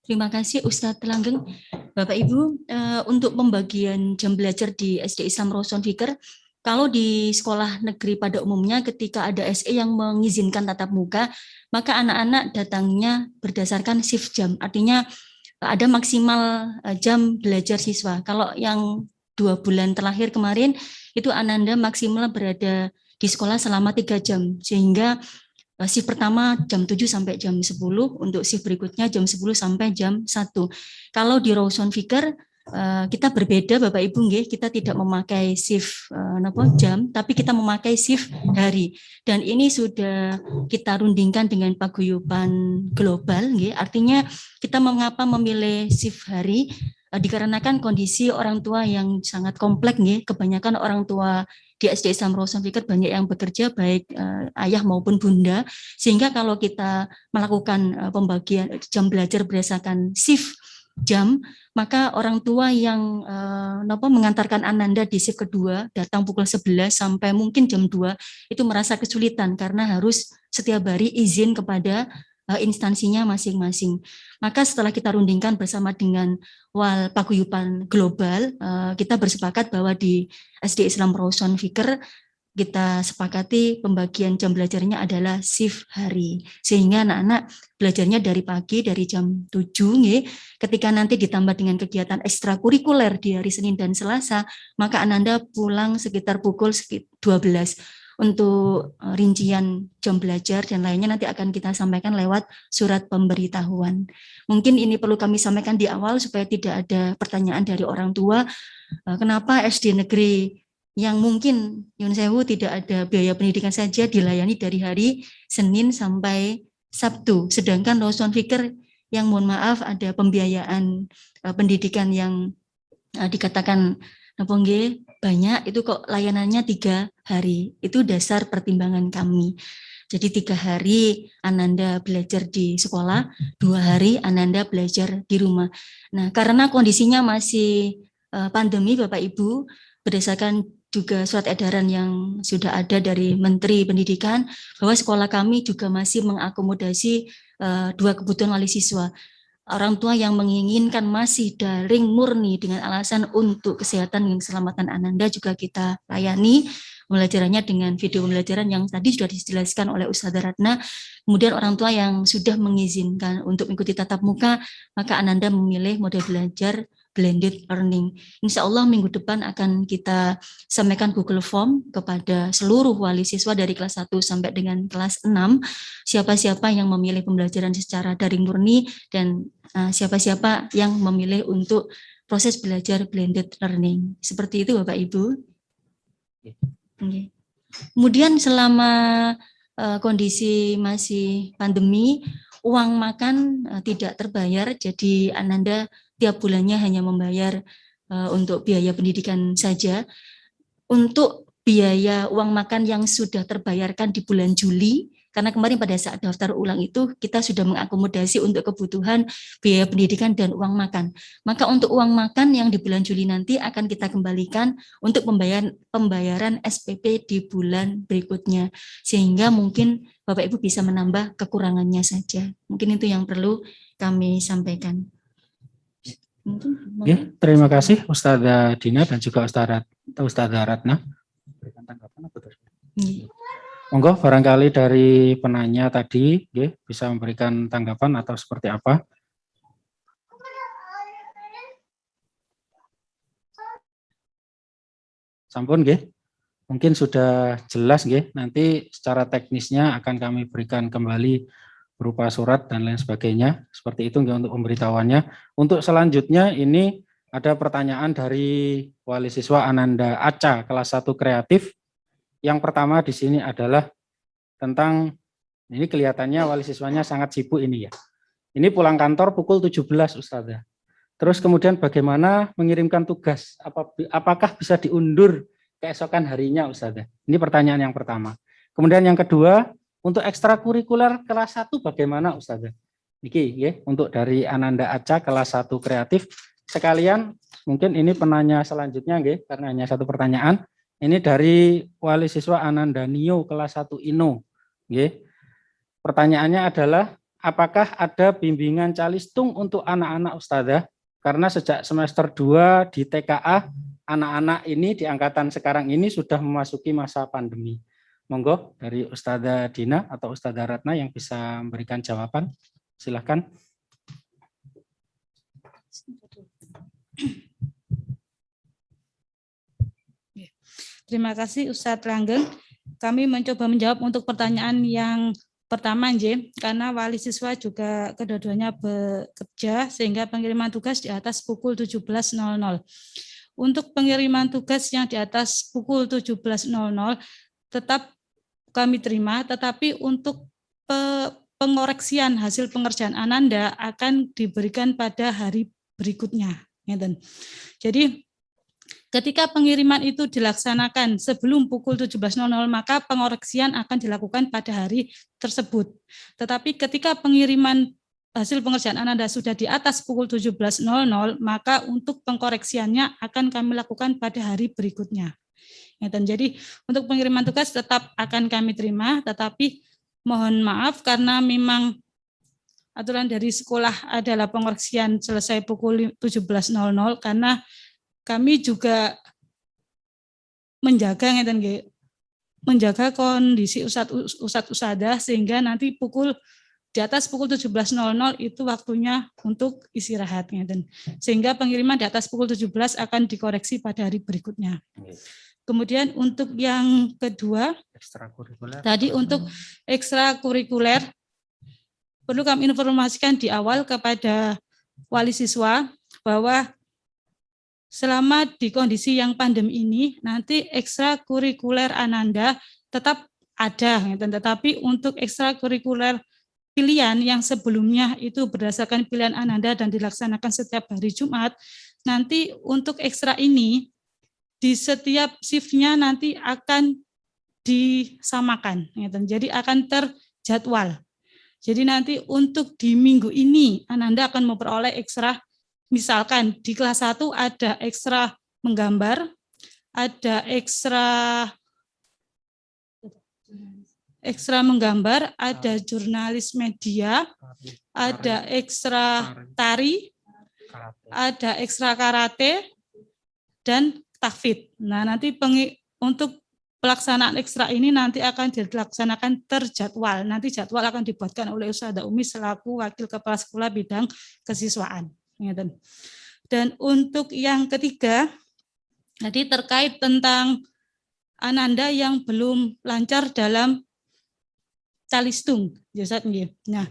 Terima kasih Ustadz Langgeng. Bapak Ibu, untuk pembagian jam belajar di SD Islam Rawson Fikr, kalau di sekolah negeri pada umumnya ketika ada SE yang mengizinkan tatap muka, maka anak-anak datangnya berdasarkan shift jam. Artinya ada maksimal jam belajar siswa. Kalau yang 2 bulan terakhir kemarin, itu Ananda maksimal berada di sekolah selama 3 jam. Sehingga shift pertama jam 7 sampai jam 10, untuk shift berikutnya jam 10 sampai jam 1. Kalau di Rawson Fikr, kita berbeda Bapak Ibu, kita tidak memakai shift jam, tapi kita memakai shift hari. Dan ini sudah kita rundingkan dengan paguyuban global, artinya kita mengapa memilih shift hari, dikarenakan kondisi orang tua yang sangat kompleks, kebanyakan orang tua di SD Islam Rawson Fikr banyak yang bekerja, baik ayah maupun bunda, sehingga kalau kita melakukan pembagian jam belajar berdasarkan shift jam, maka orang tua yang mengantarkan Ananda di shift kedua datang pukul 11 sampai mungkin jam 2 itu merasa kesulitan karena harus setiap hari izin kepada instansinya masing-masing. Maka setelah kita rundingkan bersama dengan Paguyuban Global, kita bersepakat bahwa di SD Islam Rawson Fikr kita sepakati pembagian jam belajarnya adalah shift hari. Sehingga anak-anak belajarnya dari pagi, dari jam 7, ketika nanti ditambah dengan kegiatan ekstrakurikuler di hari Senin dan Selasa, maka Ananda pulang sekitar pukul 12. Untuk rincian jam belajar dan lainnya nanti akan kita sampaikan lewat surat pemberitahuan. Mungkin ini perlu kami sampaikan di awal supaya tidak ada pertanyaan dari orang tua, kenapa SD negeri yang mungkin Yun Sewu tidak ada biaya pendidikan saja dilayani dari hari Senin sampai Sabtu, sedangkan Rawson Fikr yang mohon maaf ada pembiayaan pendidikan yang dikatakan banyak, itu kok layanannya 3 hari, itu dasar pertimbangan kami. Jadi 3 hari Ananda belajar di sekolah, 2 hari Ananda belajar di rumah. Nah, karena kondisinya masih pandemi Bapak Ibu, berdasarkan juga surat edaran yang sudah ada dari Menteri Pendidikan bahwa sekolah kami juga masih mengakomodasi 2 kebutuhan wali siswa. Orang tua yang menginginkan masih daring murni dengan alasan untuk kesehatan dan keselamatan Ananda juga kita layani pembelajarannya dengan video pembelajaran yang tadi sudah dijelaskan oleh Ustadzah Ratna. Kemudian orang tua yang sudah mengizinkan untuk mengikuti tatap muka, maka Ananda memilih model belajar blended learning. Insya Allah minggu depan akan kita sampaikan Google Form kepada seluruh wali siswa dari kelas 1 sampai dengan kelas 6, siapa-siapa yang memilih pembelajaran secara daring murni dan siapa-siapa yang memilih untuk proses belajar blended learning. Seperti itu Bapak Ibu. Okay. Kemudian selama kondisi masih pandemi, uang makan tidak terbayar, jadi Ananda tiap bulannya hanya membayar untuk biaya pendidikan saja. Untuk biaya uang makan yang sudah terbayarkan di bulan Juli, karena kemarin pada saat daftar ulang itu kita sudah mengakomodasi untuk kebutuhan biaya pendidikan dan uang makan. Maka untuk uang makan yang di bulan Juli nanti akan kita kembalikan untuk pembayaran SPP di bulan berikutnya. Sehingga mungkin Bapak Ibu bisa menambah kekurangannya saja. Mungkin itu yang perlu kami sampaikan. Ya, terima kasih Ustadzah Dina dan juga Ustadzah Ratna. Berikan tanggapan apa terus? Monggo barangkali dari penanya tadi bisa memberikan tanggapan atau seperti apa. Sampun mungkin sudah jelas nanti secara teknisnya akan kami berikan kembali berupa surat dan lain sebagainya. Seperti itu untuk pemberitahuannya. Untuk selanjutnya ini ada pertanyaan dari wali siswa Ananda Aca kelas 1 kreatif. Yang pertama di sini adalah tentang, ini kelihatannya wali siswanya sangat sibuk ini ya. Ini pulang kantor pukul 17 Ustazah. Terus kemudian bagaimana mengirimkan tugas? Apakah bisa diundur keesokan harinya Ustazah? Ini pertanyaan yang pertama. Kemudian yang kedua, untuk ekstrakurikuler kelas 1 bagaimana Ustazah? Niki untuk dari Ananda Aca kelas 1 kreatif. Sekalian mungkin ini penanya selanjutnya karena hanya satu pertanyaan. Ini dari wali siswa Ananda Nio kelas 1 Ino. Pertanyaannya adalah apakah ada bimbingan calistung untuk anak-anak Ustazah? Karena sejak semester 2 di TKA anak-anak ini di angkatan sekarang ini sudah memasuki masa pandemi. Monggo dari Ustadzah Dina atau Ustadzah Ratna yang bisa memberikan jawaban. Silakan. Terima kasih Ustadz Langgeng. Kami mencoba menjawab untuk pertanyaan yang pertama, karena wali siswa juga kedua-duanya bekerja sehingga pengiriman tugas di atas pukul 17.00. Untuk pengiriman tugas yang di atas pukul 17.00 tetap kami terima, tetapi untuk pengoreksian hasil pengerjaan Ananda akan diberikan pada hari berikutnya. Jadi ketika pengiriman itu dilaksanakan sebelum pukul 17.00, maka pengoreksian akan dilakukan pada hari tersebut. Tetapi ketika pengiriman hasil pengerjaan Ananda sudah di atas pukul 17.00, maka untuk pengkoreksiannya akan kami lakukan pada hari berikutnya. Jadi untuk pengiriman tugas tetap akan kami terima, tetapi mohon maaf karena memang aturan dari sekolah adalah pengoreksian selesai pukul 17.00, karena kami juga menjaga kondisi ustadz-ustadzah sehingga nanti di atas pukul 17.00 itu waktunya untuk istirahat. Sehingga pengiriman di atas pukul 17 akan dikoreksi pada hari berikutnya. Kemudian untuk yang kedua, tadi untuk ekstrakurikuler, perlu kami informasikan di awal kepada wali siswa bahwa selama di kondisi yang pandemi ini, nanti ekstrakurikuler Ananda tetap ada, tetapi untuk ekstrakurikuler pilihan yang sebelumnya itu berdasarkan pilihan Ananda dan dilaksanakan setiap hari Jumat, nanti untuk ekstra ini di setiap shift-nya nanti akan disamakan, jadi akan terjadwal. Jadi nanti untuk di minggu ini Ananda akan memperoleh ekstra, misalkan di kelas 1 ada ekstra menggambar, ada ekstra menggambar, ada jurnalis media, ada ekstra tari, ada ekstra karate, dan tahfidz. Nah, nanti untuk pelaksanaan ekstra ini nanti akan dilaksanakan terjadwal. Nanti jadwal akan dibuatkan oleh Ustadzah Umi selaku Wakil Kepala Sekolah Bidang Kesiswaan. Dan untuk yang ketiga, tadi terkait tentang Ananda yang belum lancar dalam Calistung. Nah,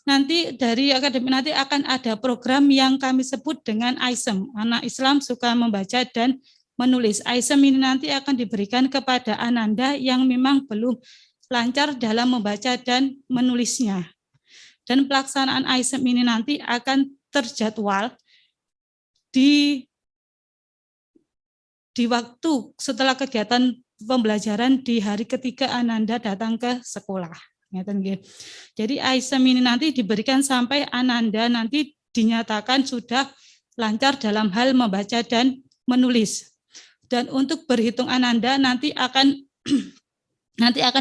nanti dari akademi nanti akan ada program yang kami sebut dengan AISEM, Anak Islam Suka Membaca dan Menulis. AISEM ini nanti akan diberikan kepada Ananda yang memang belum lancar dalam membaca dan menulisnya. Dan pelaksanaan AISEM ini nanti akan terjadwal di waktu setelah kegiatan pembelajaran di hari ketiga Ananda datang ke sekolah. Jadi AISEM ini nanti diberikan sampai Ananda nanti dinyatakan sudah lancar dalam hal membaca dan menulis. Dan untuk berhitung Ananda nanti akan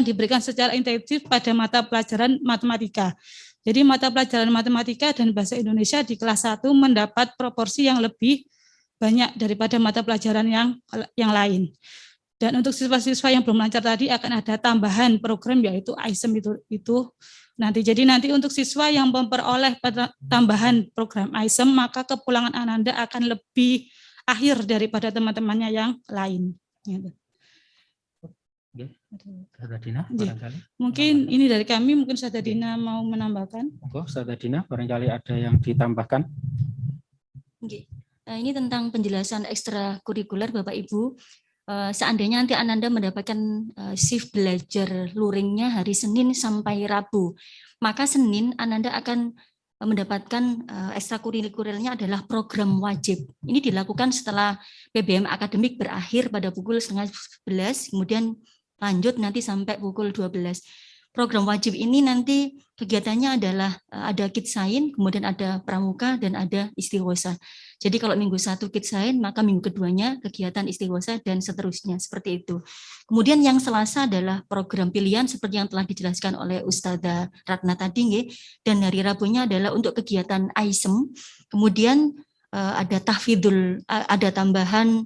diberikan secara intensif pada mata pelajaran matematika. Jadi mata pelajaran matematika dan bahasa Indonesia di kelas 1 mendapat proporsi yang lebih banyak daripada mata pelajaran yang lain. Dan untuk siswa-siswa yang belum lancar tadi akan ada tambahan program yaitu AISEM itu nanti. Jadi nanti untuk siswa yang memperoleh tambahan program AISEM maka kepulangan Ananda akan lebih akhir daripada teman-temannya yang lain. Ustadzah Dina, barangkali. Mungkin ini dari kami, mungkin Ustadzah Dina mau menambahkan. Ustadzah Dina, barangkali ada yang ditambahkan. Ini tentang penjelasan ekstrakurikuler Bapak Ibu. Seandainya nanti Ananda mendapatkan shift belajar luringnya hari Senin sampai Rabu, maka Senin Ananda akan mendapatkan ekstrakurikulernya adalah program wajib. Ini dilakukan setelah PBM akademik berakhir pada pukul 10:30, kemudian lanjut nanti sampai pukul 12. Program wajib ini nanti kegiatannya adalah ada kitsain, kemudian ada pramuka, dan ada istighosa. Jadi kalau minggu 1 kitsain, maka minggu keduanya kegiatan istighosa dan seterusnya, seperti itu. Kemudian yang Selasa adalah program pilihan seperti yang telah dijelaskan oleh Ustadzah Ratna tadi, dan hari Rabunya adalah untuk kegiatan AISEM. Kemudian ada tahfidzul, ada tambahan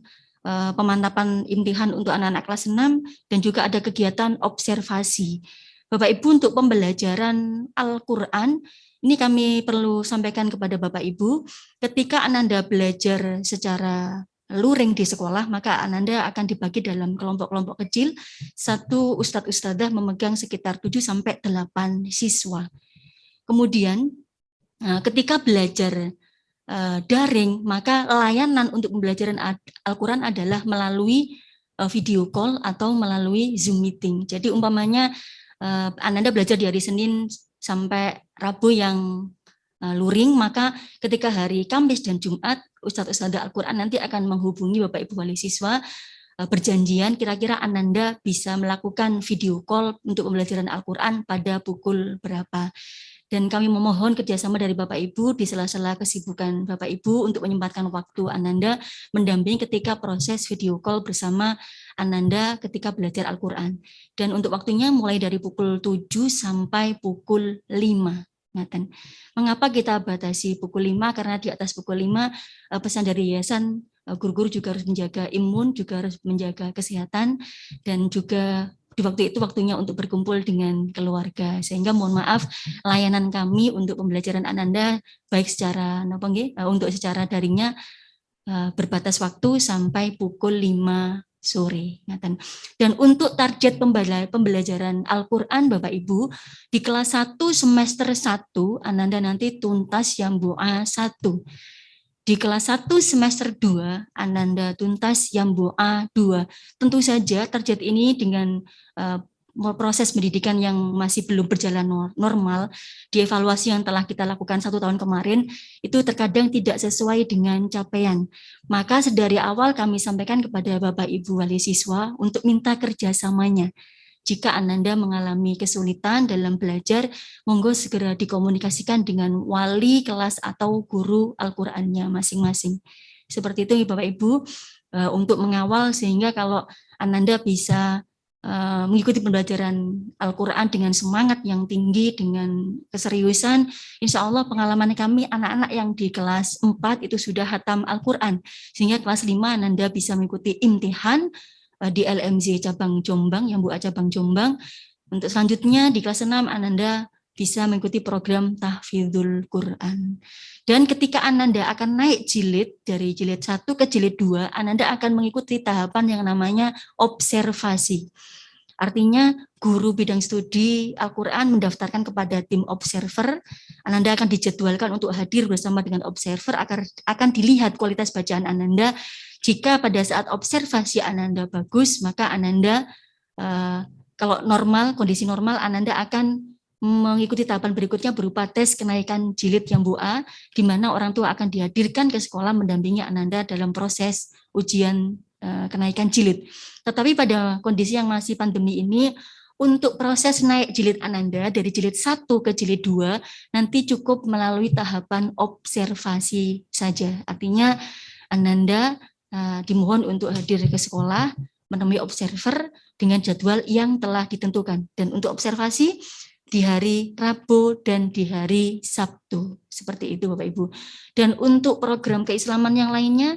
pemantapan imtihan untuk anak-anak kelas 6, dan juga ada kegiatan observasi. Bapak Ibu, untuk pembelajaran Al-Quran, ini kami perlu sampaikan kepada Bapak Ibu, ketika Ananda belajar secara luring di sekolah, maka Ananda akan dibagi dalam kelompok-kelompok kecil, satu ustadz-ustadzah memegang sekitar 7-8 siswa. Kemudian ketika belajar daring, maka layanan untuk pembelajaran Al-Quran adalah melalui video call atau melalui Zoom meeting. Jadi umpamanya Ananda belajar di hari Senin sampai Rabu yang luring, maka ketika hari Kamis dan Jumat, Ustadz-Ustadzah Al-Quran nanti akan menghubungi Bapak Ibu wali siswa, berjanjian kira-kira Ananda bisa melakukan video call untuk pembelajaran Al-Quran pada pukul berapa. Dan kami memohon kerjasama dari Bapak Ibu di sela-sela kesibukan Bapak Ibu untuk menyempatkan waktu Ananda mendampingi ketika proses video call bersama Ananda ketika belajar Al-Quran. Dan untuk waktunya mulai dari pukul 7 sampai pukul 5. Mengapa kita batasi pukul 5? Karena di atas pukul 5 pesan dari yayasan, guru-guru juga harus menjaga imun, juga harus menjaga kesehatan, dan juga di waktu itu waktunya untuk berkumpul dengan keluarga. Sehingga mohon maaf layanan kami untuk pembelajaran Ananda baik secara untuk secara daringnya berbatas waktu sampai pukul 5 sore. Dan untuk target pembelajaran Al-Quran Bapak Ibu, di kelas 1 semester 1 Ananda nanti tuntas Yambo'a 1. Di kelas 1 semester 2 Ananda tuntas Yambo'a 2. Tentu saja target ini dengan proses pendidikan yang masih belum berjalan normal, dievaluasi yang telah kita lakukan 1 tahun kemarin, itu terkadang tidak sesuai dengan capaian. Maka sedari awal kami sampaikan kepada Bapak Ibu wali siswa untuk minta kerjasamanya. Jika Ananda mengalami kesulitan dalam belajar, monggo segera dikomunikasikan dengan wali kelas atau guru Al-Qur'annya masing-masing. Seperti itu Bapak Ibu, untuk mengawal sehingga kalau Ananda bisa mengikuti pembelajaran Al-Quran dengan semangat yang tinggi, dengan keseriusan, insya Allah pengalaman kami anak-anak yang di kelas 4 itu sudah hatam Al-Quran, sehingga kelas 5 Ananda bisa mengikuti imtihan di LMZ Cabang Jombang, Yambo'a Cabang Jombang. Untuk selanjutnya di kelas 6 Ananda bisa mengikuti program tahfidzul Quran. Dan ketika Ananda akan naik jilid, dari jilid 1 ke jilid 2, Ananda akan mengikuti tahapan yang namanya observasi. Artinya guru bidang studi Al-Quran mendaftarkan kepada tim observer, Ananda akan dijadwalkan untuk hadir bersama dengan observer, akan dilihat kualitas bacaan Ananda. Jika pada saat observasi Ananda bagus, maka Ananda kalau normal, kondisi normal, Ananda akan mengikuti tahapan berikutnya berupa tes kenaikan jilid Yambo'a, di mana orang tua akan dihadirkan ke sekolah mendampingi Ananda dalam proses ujian kenaikan jilid. Tetapi pada kondisi yang masih pandemi ini, untuk proses naik jilid Ananda dari jilid 1 ke jilid 2 nanti cukup melalui tahapan observasi saja. Artinya Ananda dimohon untuk hadir ke sekolah menemui observer dengan jadwal yang telah ditentukan. Dan untuk observasi di hari Rabu dan di hari Sabtu. Seperti itu Bapak Ibu. Dan untuk program keislaman yang lainnya,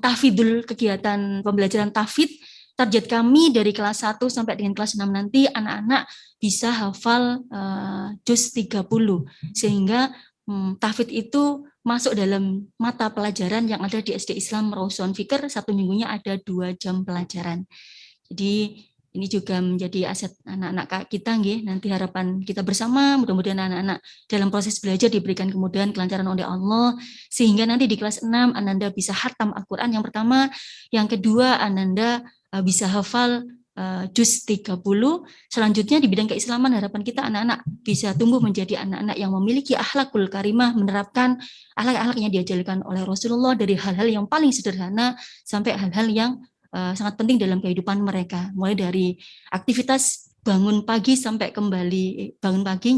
tahfidzul, kegiatan pembelajaran tahfidz, target kami dari kelas 1 sampai dengan kelas 6 nanti anak-anak bisa hafal juz 30, sehingga tahfidz itu masuk dalam mata pelajaran yang ada di SD Islam Rawson Fikr, 1 minggunya ada 2 jam pelajaran. Jadi ini juga menjadi aset anak-anak kita, nggih. Nanti harapan kita bersama, mudah-mudahan anak-anak dalam proses belajar diberikan kemudahan, kelancaran oleh Allah, sehingga nanti di kelas 6 Ananda bisa khatam Al-Quran yang pertama, yang kedua Ananda bisa hafal juz 30. Selanjutnya di bidang keislaman harapan kita anak-anak bisa tumbuh menjadi anak-anak yang memiliki akhlakul karimah, menerapkan akhlak-akhlak yang diajarkan oleh Rasulullah dari hal-hal yang paling sederhana sampai hal-hal yang sangat penting dalam kehidupan mereka, mulai dari aktivitas bangun pagi sampai kembali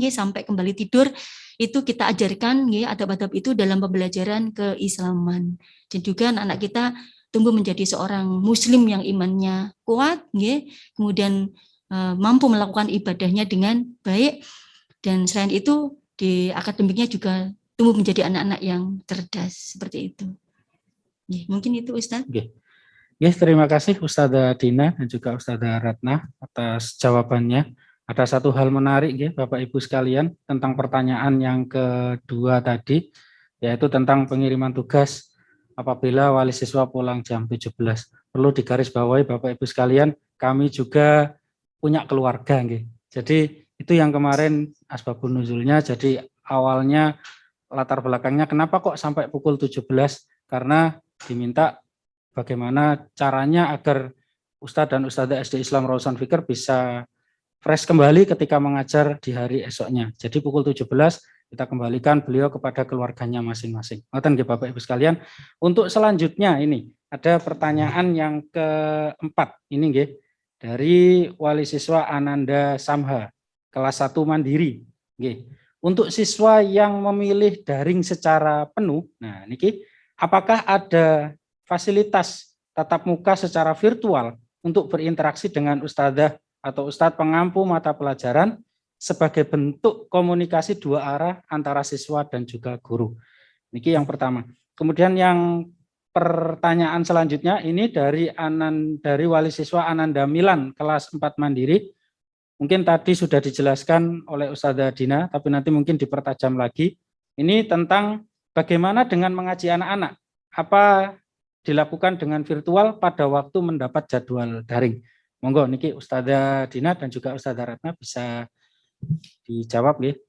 sampai kembali tidur, itu kita ajarkan adab-adab itu dalam pembelajaran keislaman. Dan juga anak-anak kita tumbuh menjadi seorang muslim yang imannya kuat, kemudian mampu melakukan ibadahnya dengan baik, dan selain itu di akademiknya juga tumbuh menjadi anak-anak yang cerdas, seperti itu. Mungkin itu Ustaz. Yes, terima kasih Ustadzah Dina dan juga Ustadzah Ratna atas jawabannya. Ada satu hal menarik ya Bapak Ibu sekalian tentang pertanyaan yang kedua tadi, yaitu tentang pengiriman tugas apabila wali siswa pulang jam 17. Perlu digarisbawahi Bapak Ibu sekalian, kami juga punya keluarga. Jadi itu yang kemarin asbabun nuzulnya, jadi awalnya latar belakangnya kenapa kok sampai pukul 17, karena diminta bagaimana caranya agar Ustadz dan Ustadzah SD Islam Rawson Fikr bisa fresh kembali ketika mengajar di hari esoknya. Jadi pukul 17 kita kembalikan beliau kepada keluarganya masing-masing. Ngoten nggih Bapak Ibu sekalian. Untuk selanjutnya ini ada pertanyaan yang keempat ini nggih dari wali siswa Ananda Samha kelas 1 Mandiri. Nggih. Untuk siswa yang memilih daring secara penuh, nah niki apakah ada fasilitas tatap muka secara virtual untuk berinteraksi dengan ustadzah atau ustadz pengampu mata pelajaran sebagai bentuk komunikasi dua arah antara siswa dan juga guru. Niki yang pertama. Kemudian yang pertanyaan selanjutnya ini dari wali siswa Ananda Milan kelas 4 Mandiri. Mungkin tadi sudah dijelaskan oleh Ustadzah Dina, tapi nanti mungkin dipertajam lagi. Ini tentang bagaimana dengan mengaji anak-anak. Apa dilakukan dengan virtual pada waktu mendapat jadwal daring. Monggo niki Ustadzah Dina dan juga Ustadzah Ratna bisa dijawab nggih.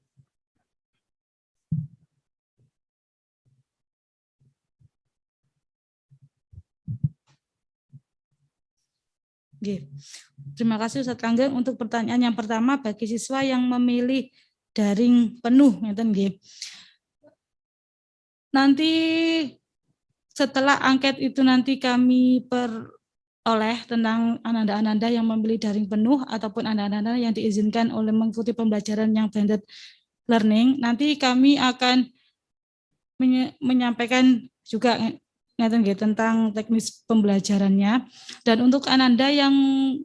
Oke. Terima kasih Ustadz Langgeng untuk pertanyaan yang pertama bagi siswa yang memilih daring penuh, ngeten nggih. Nanti setelah angket itu nanti kami peroleh tentang ananda-ananda yang memilih daring penuh ataupun ananda-ananda yang diizinkan oleh mengikuti pembelajaran yang blended learning, nanti kami akan menyampaikan juga tentang teknis pembelajarannya. Dan untuk ananda yang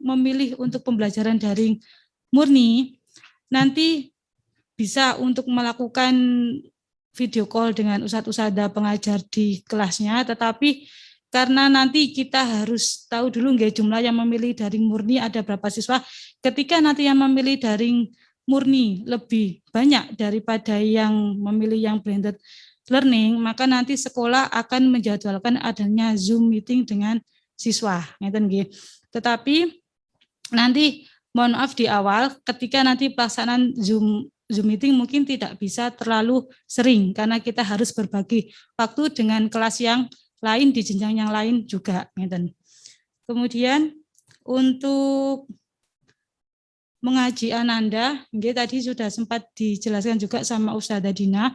memilih untuk pembelajaran daring murni, nanti bisa untuk melakukan video call dengan ustadz-ustadzah pengajar di kelasnya, tetapi karena nanti kita harus tahu dulu nggih jumlah yang memilih daring murni ada berapa siswa. Ketika nanti yang memilih daring murni lebih banyak daripada yang memilih yang blended learning, maka nanti sekolah akan menjadwalkan adanya Zoom meeting dengan siswa, ngeten nggih. Tetapi nanti mohon maaf di awal ketika nanti pelaksanaan Zoom meeting mungkin tidak bisa terlalu sering karena kita harus berbagi waktu dengan kelas yang lain di jenjang yang lain juga, ngeten. Kemudian untuk mengaji ananda, nggih tadi sudah sempat dijelaskan juga sama Ustadzah Dina.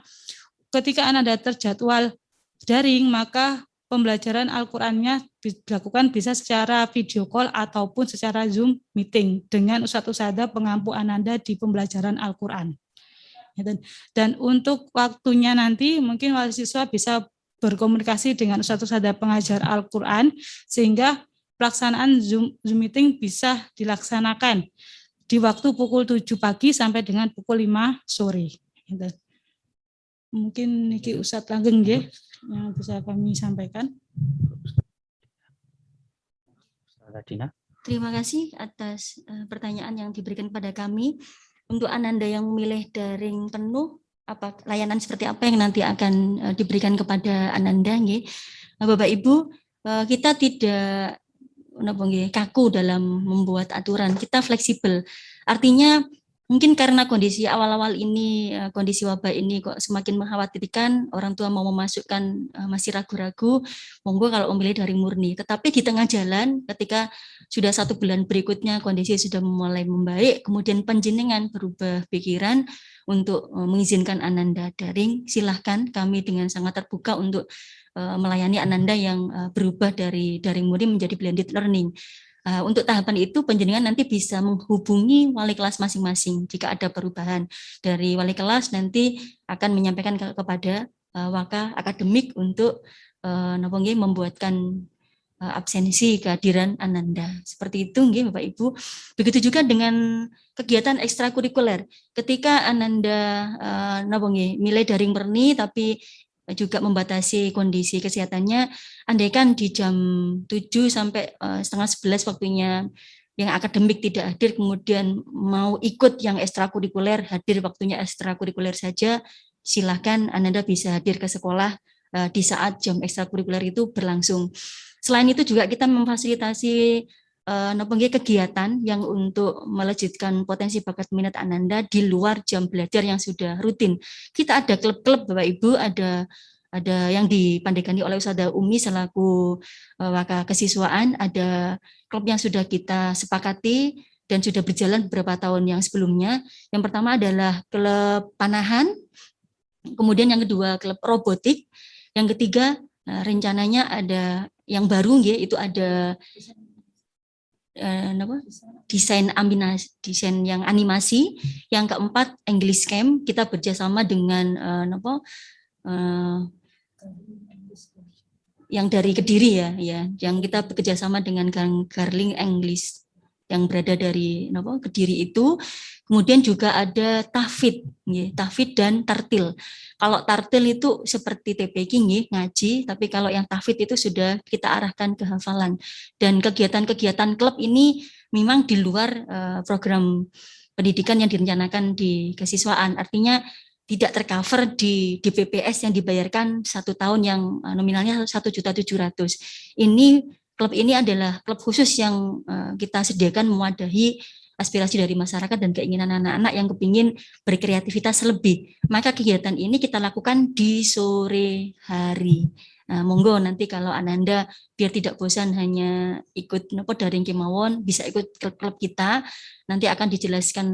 Ketika ananda terjadwal daring, maka pembelajaran Al-Qur'annya dilakukan bisa secara video call ataupun secara Zoom meeting dengan ustadz-ustadzah pengampu ananda di pembelajaran Al-Qur'an. Dan untuk waktunya nanti mungkin wali siswa bisa berkomunikasi dengan ustadz-ustadzah pengajar Al-Qur'an sehingga pelaksanaan Zoom meeting bisa dilaksanakan di waktu pukul 7 pagi sampai dengan pukul 5 sore. Mungkin niki Ustadz Langgeng nggih yang bisa kami sampaikan. Terima kasih atas pertanyaan yang diberikan kepada kami. Untuk ananda yang memilih daring penuh, apa layanan seperti apa yang nanti akan diberikan kepada ananda nggih. Bapak Ibu, kita tidak kaku dalam membuat aturan, kita fleksibel. Artinya mungkin karena kondisi awal-awal ini, kondisi wabah ini kok semakin mengkhawatirkan, orang tua mau memasukkan masih ragu-ragu, monggo kalau memilih daring murni. Tetapi di tengah jalan ketika sudah 1 bulan berikutnya kondisi sudah mulai membaik, kemudian panjenengan berubah pikiran untuk mengizinkan ananda daring, silahkan, kami dengan sangat terbuka untuk melayani ananda yang berubah dari daring murni menjadi blended learning. Untuk tahapan itu panjenengan nanti bisa menghubungi wali kelas masing-masing jika ada perubahan. Dari wali kelas nanti akan menyampaikan kepada waka akademik untuk membuatkan absensi kehadiran ananda. Seperti itu nggih Bapak Ibu. Begitu juga dengan kegiatan ekstrakurikuler. Ketika ananda milih daring murni tapi juga membatasi kondisi kesehatannya, andaikan di jam 7 sampai setengah 11 waktunya yang akademik tidak hadir, kemudian mau ikut yang ekstrakurikuler, hadir waktunya ekstrakurikuler saja, silahkan ananda bisa hadir ke sekolah di saat jam ekstrakurikuler itu berlangsung. Selain itu juga kita memfasilitasi kegiatan yang untuk melejitkan potensi bakat minat ananda di luar jam belajar yang sudah rutin. Kita ada klub-klub Bapak Ibu, ada yang dipandegani oleh Ustadzah Umi selaku waka kesiswaan, ada klub yang sudah kita sepakati dan sudah berjalan beberapa tahun yang sebelumnya. Yang pertama adalah klub panahan, kemudian yang kedua klub robotik, yang ketiga rencananya ada yang baru itu ada desain yang animasi. Yang keempat English Camp, kita bekerjasama dengan yang dari Kediri ya, yang kita bekerjasama dengan Garling English yang berada dari Kediri itu. Kemudian juga ada tahfidz, tahfidz dan tartil. Kalau tartil itu seperti TPQ ngaji, tapi kalau yang tahfidz itu sudah kita arahkan ke hafalan. Dan kegiatan-kegiatan klub ini memang di luar program pendidikan yang direncanakan di kesiswaan. Artinya tidak tercover di PPS yang dibayarkan 1 tahun yang nominalnya 1.700.000. Klub ini adalah klub khusus yang kita sediakan mewadahi aspirasi dari masyarakat dan keinginan anak-anak yang kepingin berkreativitas lebih. Maka kegiatan ini kita lakukan di sore hari. Monggo nanti kalau Ananda biar tidak bosan hanya ikut daring kemawon, bisa ikut klub kita. Nanti akan dijelaskan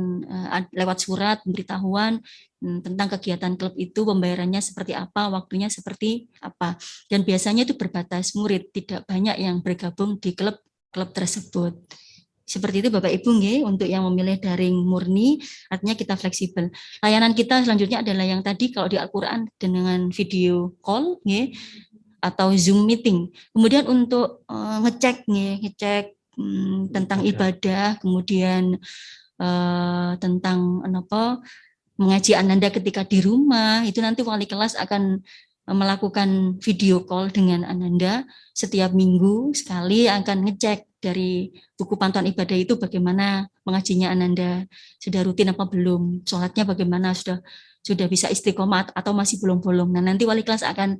lewat surat pemberitahuan tentang kegiatan klub itu, pembayarannya seperti apa, waktunya seperti apa. Dan biasanya itu berbatas murid, tidak banyak yang bergabung di klub tersebut. Seperti itu Bapak Ibu nggih, untuk yang memilih daring murni, artinya kita fleksibel. Layanan kita selanjutnya adalah yang tadi kalau di Al-Qur'an dengan video call nggih atau Zoom meeting. Kemudian untuk ngecek tentang ibadah, kemudian tentang mengaji Ananda ketika di rumah, itu nanti wali kelas akan melakukan video call dengan Ananda setiap minggu sekali, akan ngecek dari buku pantauan ibadah itu bagaimana mengajinya Ananda, sudah rutin apa belum, sholatnya bagaimana, sudah bisa istiqomah atau masih belum. Nah nanti wali kelas akan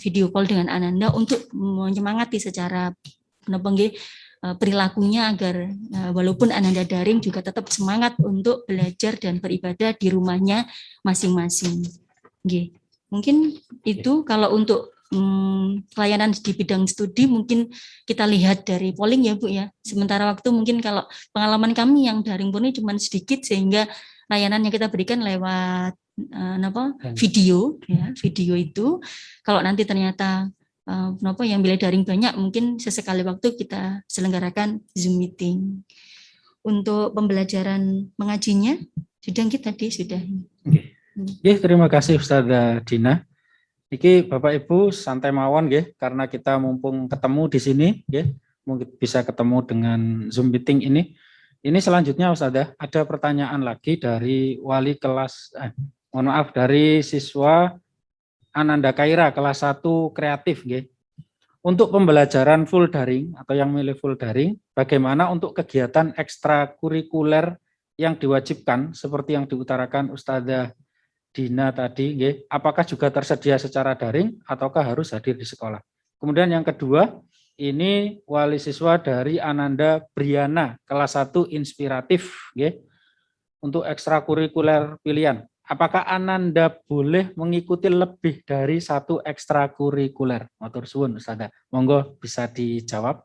video call dengan Ananda untuk menyemangati secara perilakunya agar walaupun Ananda daring juga tetap semangat untuk belajar dan beribadah di rumahnya masing-masing. Mungkin itu kalau untuk pelayanan di bidang studi mungkin kita lihat dari polling ya Bu ya. Sementara waktu mungkin kalau pengalaman kami yang daring murni cuma sedikit, sehingga layanan yang kita berikan lewat video ya, video itu kalau nanti ternyata yang pilih daring banyak, mungkin sesekali waktu kita selenggarakan Zoom meeting. Untuk pembelajaran mengajinya sudah sudah. Terima kasih Ustazah Dina. Iki Bapak Ibu santai mawon nggih, karena kita mumpung ketemu di sini nggih, mungkin bisa ketemu dengan Zoom meeting ini. Ini selanjutnya Ustazah, ada pertanyaan lagi dari wali kelas dari siswa Ananda Kaira kelas 1 kreatif nggih. Untuk pembelajaran full daring atau yang milih full daring, bagaimana untuk kegiatan ekstrakurikuler yang diwajibkan seperti yang diutarakan Ustazah Dina tadi, apakah juga tersedia secara daring ataukah harus hadir di sekolah? Kemudian yang kedua, ini wali siswa dari Ananda Briana kelas 1 inspiratif, untuk ekstrakurikuler pilihan. Apakah Ananda boleh mengikuti lebih dari 1 ekstrakurikuler? Matur suwun Ustazah. Monggo bisa dijawab.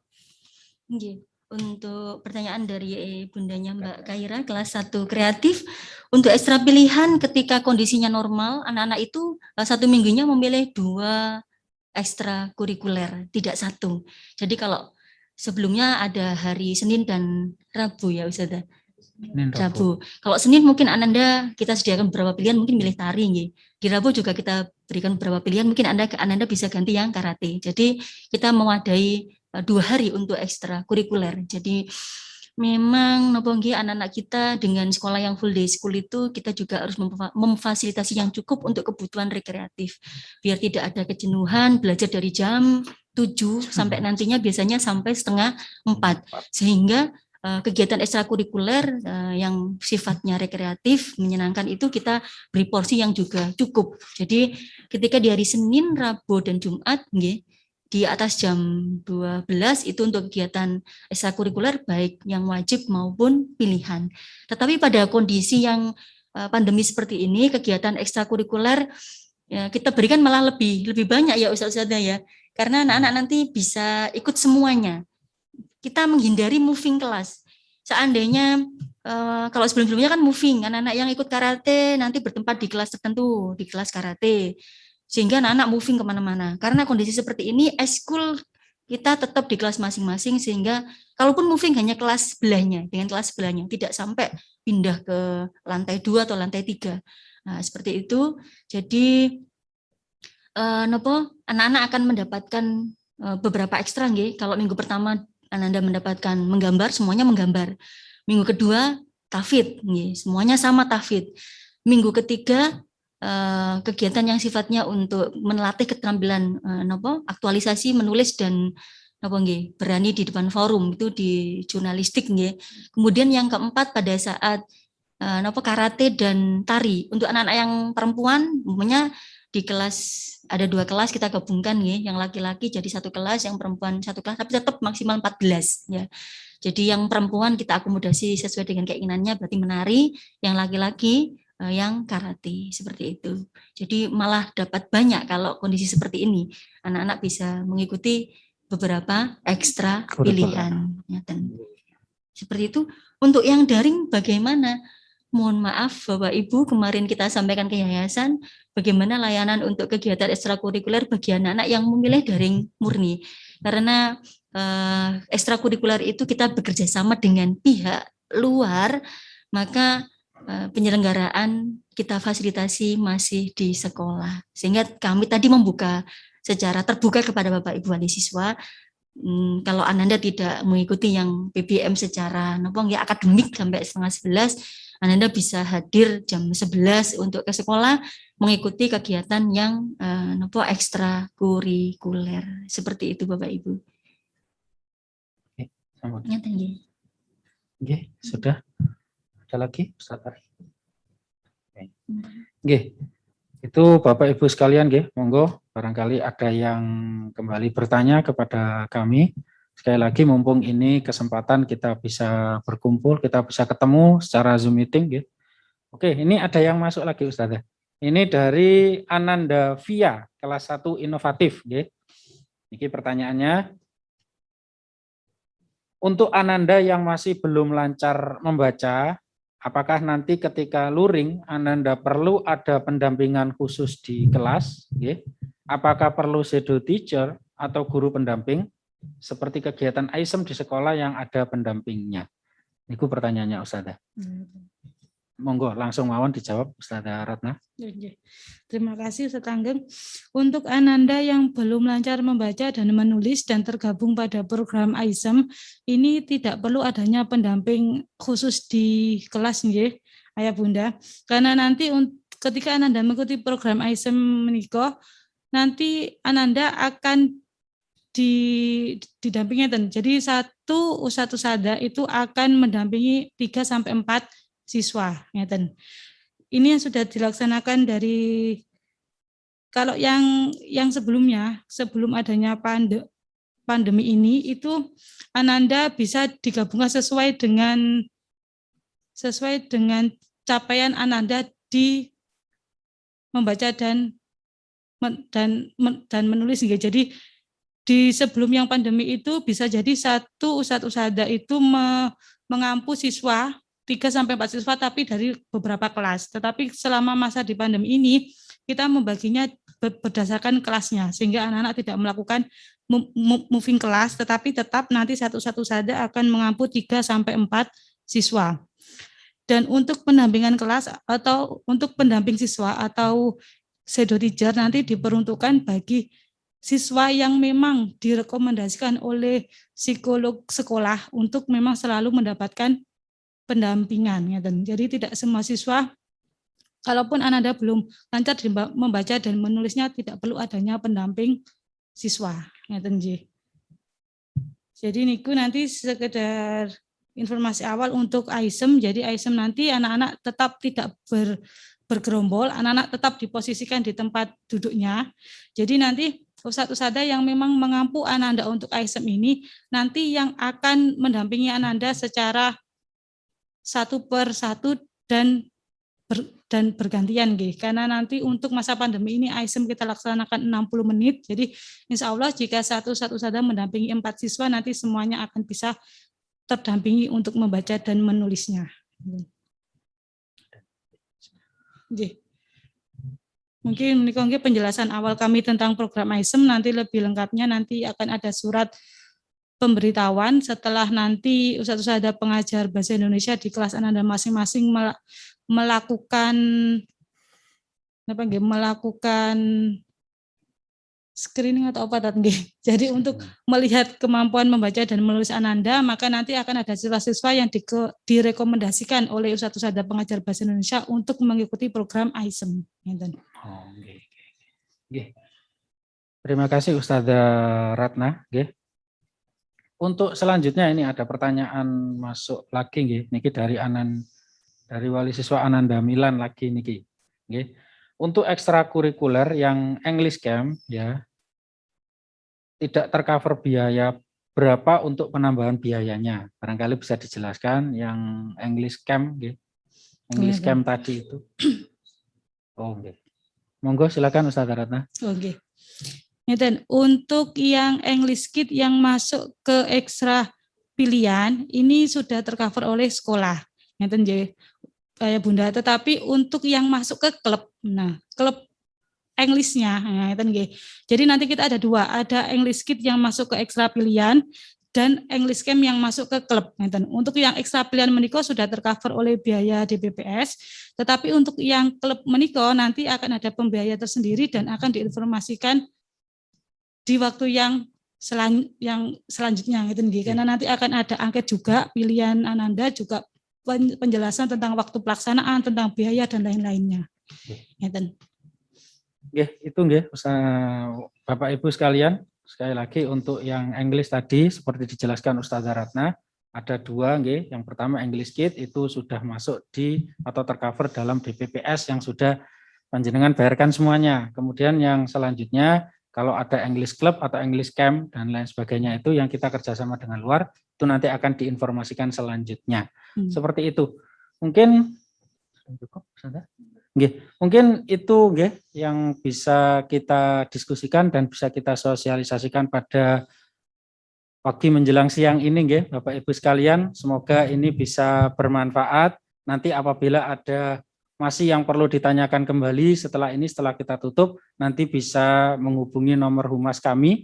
Untuk pertanyaan dari bundanya Mbak Kaira kelas 1 kreatif, untuk ekstra pilihan ketika kondisinya normal, anak-anak itu 1 minggunya memilih 2 ekstra kurikuler, tidak 1. Jadi kalau sebelumnya ada hari Senin dan Rabu ya Ustazah. Rabu. Kalau Senin mungkin Ananda kita sediakan beberapa pilihan, mungkin milih tari nggih. Di Rabu juga kita berikan beberapa pilihan, mungkin Ananda bisa ganti yang karate. Jadi kita mewadahi 2 hari untuk ekstra kurikuler. Jadi memang anak-anak kita dengan sekolah yang full day school itu kita juga harus memfasilitasi yang cukup untuk kebutuhan rekreatif. Biar tidak ada kejenuhan, belajar dari jam 7 sampai nantinya biasanya sampai setengah 4. Sehingga kegiatan ekstrakurikuler yang sifatnya rekreatif, menyenangkan itu kita beri porsi yang juga cukup. Jadi ketika di hari Senin, Rabu, dan Jumat, di atas jam 12 itu untuk kegiatan ekstrakurikuler baik yang wajib maupun pilihan. Tetapi pada kondisi yang pandemi seperti ini, kegiatan ekstrakurikuler kita berikan malah lebih banyak ya Ustazah ya. Karena anak-anak nanti bisa ikut semuanya. Kita menghindari moving kelas. Seandainya kalau sebelum-sebelumnya kan moving, anak-anak yang ikut karate nanti bertempat di kelas tertentu, di kelas karate. Sehingga anak-anak moving kemana-mana. Karena kondisi seperti ini, eskul kita tetap di kelas masing-masing, sehingga kalaupun moving hanya kelas sebelahnya, dengan kelas sebelahnya, tidak sampai pindah ke lantai 2 atau lantai 3. Nah, seperti itu. Jadi anak-anak akan mendapatkan beberapa ekstra nggih. Kalau minggu pertama Anda mendapatkan menggambar, semuanya menggambar. Minggu kedua tahfidz nggih, semuanya sama tahfidz. Minggu ketiga kegiatan yang sifatnya untuk melatih keterampilan aktualisasi menulis dan berani di depan forum, itu di jurnalistik nggih. Kemudian yang keempat pada saat karate dan tari untuk anak-anak yang perempuan, umumnya di kelas ada 2 kelas kita gabungkan nggih, yang laki-laki jadi 1 kelas, yang perempuan 1 kelas, tapi tetap maksimal 14 ya. Jadi yang perempuan kita akomodasi sesuai dengan keinginannya, berarti menari, yang laki-laki yang karate, seperti itu. Jadi malah dapat banyak kalau kondisi seperti ini, anak-anak bisa mengikuti beberapa ekstra pilihan. Seperti itu. Untuk yang daring bagaimana? Mohon maaf Bapak Ibu, kemarin kita sampaikan ke yayasan bagaimana layanan untuk kegiatan ekstrakurikuler bagi anak-anak yang memilih daring murni. Karena ekstrakurikuler itu kita bekerja sama dengan pihak luar, maka penyelenggaraan kita fasilitasi masih di sekolah. Sehingga kami tadi membuka secara terbuka kepada Bapak Ibu wali siswa, kalau Ananda tidak mengikuti yang PBM secara akademik sampai 10:30, Ananda bisa hadir jam 11 untuk ke sekolah mengikuti kegiatan yang ekstrakurikuler. Seperti itu Bapak Ibu. Oke, sudah. Ada lagi Ustaz Ari? Oke. Itu Bapak Ibu sekalian nggih, monggo barangkali ada yang kembali bertanya kepada kami. Sekali lagi mumpung ini kesempatan kita bisa berkumpul, kita bisa ketemu secara Zoom meeting nggih. Oke, ini ada yang masuk lagi Ustazah. Ini dari Ananda Via, kelas 1 inovatif nggih. Ini pertanyaannya. Untuk Ananda yang masih belum lancar membaca, apakah nanti ketika luring Ananda perlu ada pendampingan khusus di kelas? Apakah perlu shadow teacher atau guru pendamping seperti kegiatan AISM di sekolah yang ada pendampingnya? Itu pertanyaannya Ustazah. Monggo langsung mawon dijawab Ustazah Ratna. Terima kasih Ustaz Langgeng. Untuk Ananda yang belum lancar membaca dan menulis dan tergabung pada program AISM, ini tidak perlu adanya pendamping khusus di kelas nggih, Ayah Bunda. Karena nanti ketika Ananda mengikuti program AISM menika, nanti Ananda akan didampingi. Jadi satu ustadz usada itu akan mendampingi 3-4 siswa. Ini yang sudah dilaksanakan dari, kalau yang sebelumnya, sebelum adanya pandemi ini, itu Ananda bisa digabungkan sesuai dengan capaian Ananda di membaca dan menulis. Jadi di sebelum yang pandemi itu bisa jadi satu ustadz usada itu mengampu siswa 3-4 siswa tapi dari beberapa kelas. Tetapi selama masa di pandemi ini kita membaginya berdasarkan kelasnya, sehingga anak-anak tidak melakukan moving kelas, tetapi tetap nanti satu usada akan mengampu 3-4 siswa. Dan untuk pendampingan kelas atau untuk pendamping siswa atau shadow teacher nanti diperuntukkan bagi siswa yang memang direkomendasikan oleh psikolog sekolah untuk memang selalu mendapatkan pendampingan. Jadi tidak semua siswa, kalaupun Ananda belum lancar membaca dan menulisnya, tidak perlu adanya pendamping siswa. Jadi niku nanti sekedar informasi awal untuk AISM. Jadi AISM nanti anak-anak tetap tidak bergerombol, anak-anak tetap diposisikan di tempat duduknya. Jadi nanti ustadz usada yang memang mengampu Ananda untuk AISM ini, nanti yang akan mendampingi Ananda secara 1 per 1 dan bergantian karena nanti untuk masa pandemi ini AISM kita laksanakan 60 menit. Jadi insya Allah jika satu usada mendampingi 4 siswa, nanti semuanya akan bisa terdampingi untuk membaca dan menulisnya. Mungkin menika nggih penjelasan awal kami tentang program AISEM, nanti lebih lengkapnya nanti akan ada surat pemberitahuan setelah nanti ustadz-ustadz pengajar bahasa Indonesia di kelas Anda masing-masing melakukan screening atau apa tadi. Jadi untuk melihat kemampuan membaca dan menulis Ananda, maka nanti akan ada siswa-siswa yang direkomendasikan oleh ustadz-ustadz pengajar bahasa Indonesia untuk mengikuti program AISEM. Oh, okay. Terima kasih Ustadzah Ratna. Untuk selanjutnya ini ada pertanyaan masuk lagi niki dari wali siswa Ananda Milan lagi niki. Untuk ekstrakurikuler yang English Camp ya tidak tercover biaya berapa untuk penambahan biayanya? Barangkali bisa dijelaskan yang English Camp English Camp tadi itu. Oh, monggo silakan Ustadzah Ratna. Oke. Untuk yang English Kit yang masuk ke ekstra pilihan ini sudah tercover oleh sekolah. Bunda. Tetapi untuk yang masuk ke klub, klub Englishnya, jadi nanti kita ada dua, ada English Kit yang masuk ke ekstra pilihan dan English Camp yang masuk ke klub. Untuk yang ekstra pilihan meniko sudah tercover oleh biaya DPPS, tetapi untuk yang klub meniko nanti akan ada pembiaya tersendiri dan akan diinformasikan di waktu yang selanjutnya, karena nanti akan ada angket juga pilihan Ananda juga penjelasan tentang waktu pelaksanaan, tentang biaya dan lain-lainnya. Itu Bapak Ibu sekalian, sekali lagi untuk yang English tadi seperti dijelaskan Ustadzah Ratna ada dua Yang pertama English Kit itu sudah masuk di atau tercover dalam DPPS yang sudah panjenengan bayarkan semuanya. Kemudian yang selanjutnya kalau ada English Club atau English Camp dan lain sebagainya itu yang kita kerjasama dengan luar, itu nanti akan diinformasikan selanjutnya. Seperti itu. Mungkin itu yang bisa kita diskusikan dan bisa kita sosialisasikan pada pagi menjelang siang ini Bapak Ibu sekalian. Semoga ini bisa bermanfaat. Nanti apabila ada masih yang perlu ditanyakan kembali setelah kita tutup, nanti bisa menghubungi nomor humas kami,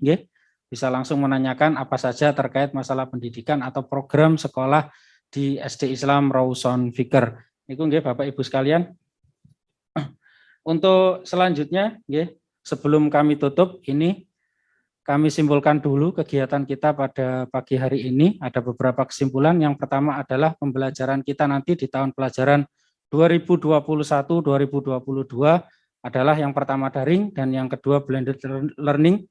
bisa langsung menanyakan apa saja terkait masalah pendidikan atau program sekolah di SD Islam Rawson Fikr. Itu Bapak Ibu sekalian. Untuk selanjutnya, sebelum kami tutup, ini kami simpulkan dulu kegiatan kita pada pagi hari ini. Ada beberapa kesimpulan. Yang pertama adalah pembelajaran kita nanti di tahun pelajaran 2021-2022 adalah yang pertama daring dan yang kedua blended learning,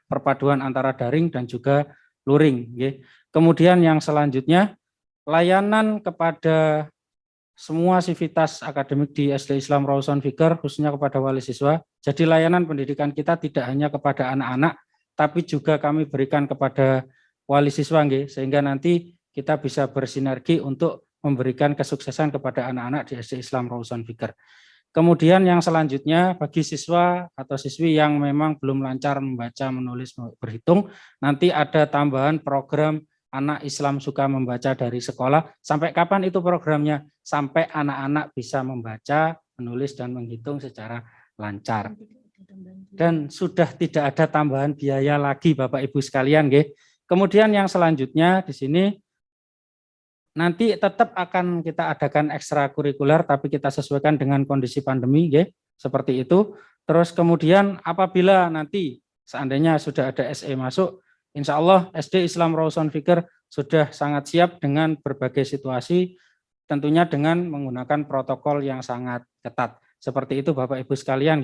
perpaduan antara daring dan juga luring. Kemudian yang selanjutnya layanan kepada semua sivitas akademik di SD Islam Rawson Fikr, khususnya kepada wali siswa. Jadi layanan pendidikan kita tidak hanya kepada anak-anak, tapi juga kami berikan kepada wali siswa, sehingga nanti kita bisa bersinergi untuk memberikan kesuksesan kepada anak-anak di SD Islam Rawson Fikr. Kemudian yang selanjutnya bagi siswa atau siswi yang memang belum lancar membaca, menulis, berhitung, nanti ada tambahan program Anak Islam Suka Membaca dari sekolah. Sampai kapan itu programnya? Sampai anak-anak bisa membaca, menulis, dan menghitung secara lancar. Dan sudah tidak ada tambahan biaya lagi Bapak Ibu sekalian. Kemudian yang selanjutnya di sini nanti tetap akan kita adakan ekstrakurikuler, tapi kita sesuaikan dengan kondisi pandemi, seperti itu. Terus kemudian apabila nanti seandainya sudah ada SE masuk, insya Allah SD Islam Rawson Fikr sudah sangat siap dengan berbagai situasi, tentunya dengan menggunakan protokol yang sangat ketat. Seperti itu Bapak Ibu sekalian.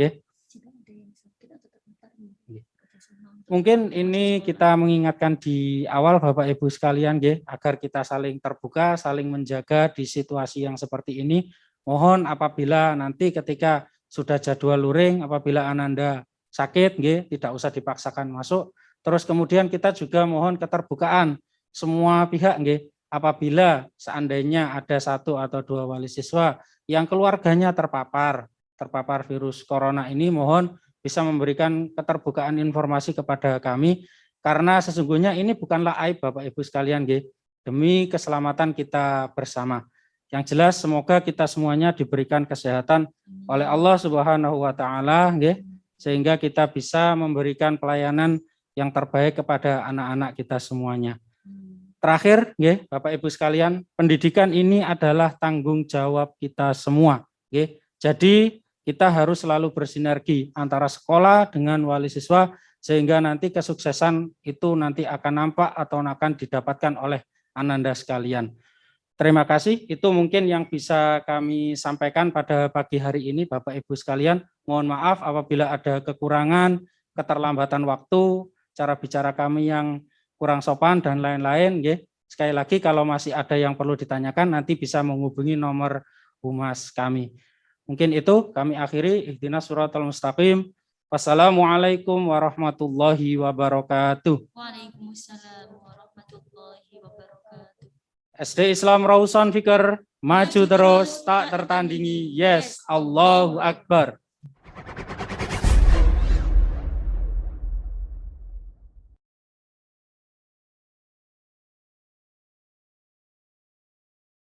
Mungkin ini kita mengingatkan di awal Bapak Ibu sekalian agar kita saling terbuka, saling menjaga di situasi yang seperti ini. Mohon apabila nanti ketika sudah jadwal luring, apabila Ananda sakit tidak usah dipaksakan masuk. Terus kemudian kita juga mohon keterbukaan semua pihak apabila seandainya ada 1 atau 2 wali siswa yang keluarganya terpapar virus corona ini, mohon bisa memberikan keterbukaan informasi kepada kami, karena sesungguhnya ini bukanlah aib Bapak Ibu sekalian, demi keselamatan kita bersama. Yang jelas semoga kita semuanya diberikan kesehatan oleh Allah Subhanahu wa taala nggih, sehingga kita bisa memberikan pelayanan yang terbaik kepada anak-anak kita semuanya. Terakhir nggih, Bapak Ibu sekalian, pendidikan ini adalah tanggung jawab kita semua nggih. Jadi kita harus selalu bersinergi antara sekolah dengan wali siswa sehingga nanti kesuksesan itu nanti akan nampak atau akan didapatkan oleh Ananda sekalian. Terima kasih, itu mungkin yang bisa kami sampaikan pada pagi hari ini Bapak Ibu sekalian. Mohon maaf apabila ada kekurangan, keterlambatan waktu, cara bicara kami yang kurang sopan dan lain-lain. Sekali lagi kalau masih ada yang perlu ditanyakan nanti bisa menghubungi nomor humas kami. Mungkin itu kami akhiri. Ihdinas siratal mustaqim. Wassalamualaikum warahmatullahi wabarakatuh. Waalaikumsalam warahmatullahi wabarakatuh. SD Islam Rawson Fikr, maju terus, tak tertandingi. Yes, Allahu Akbar.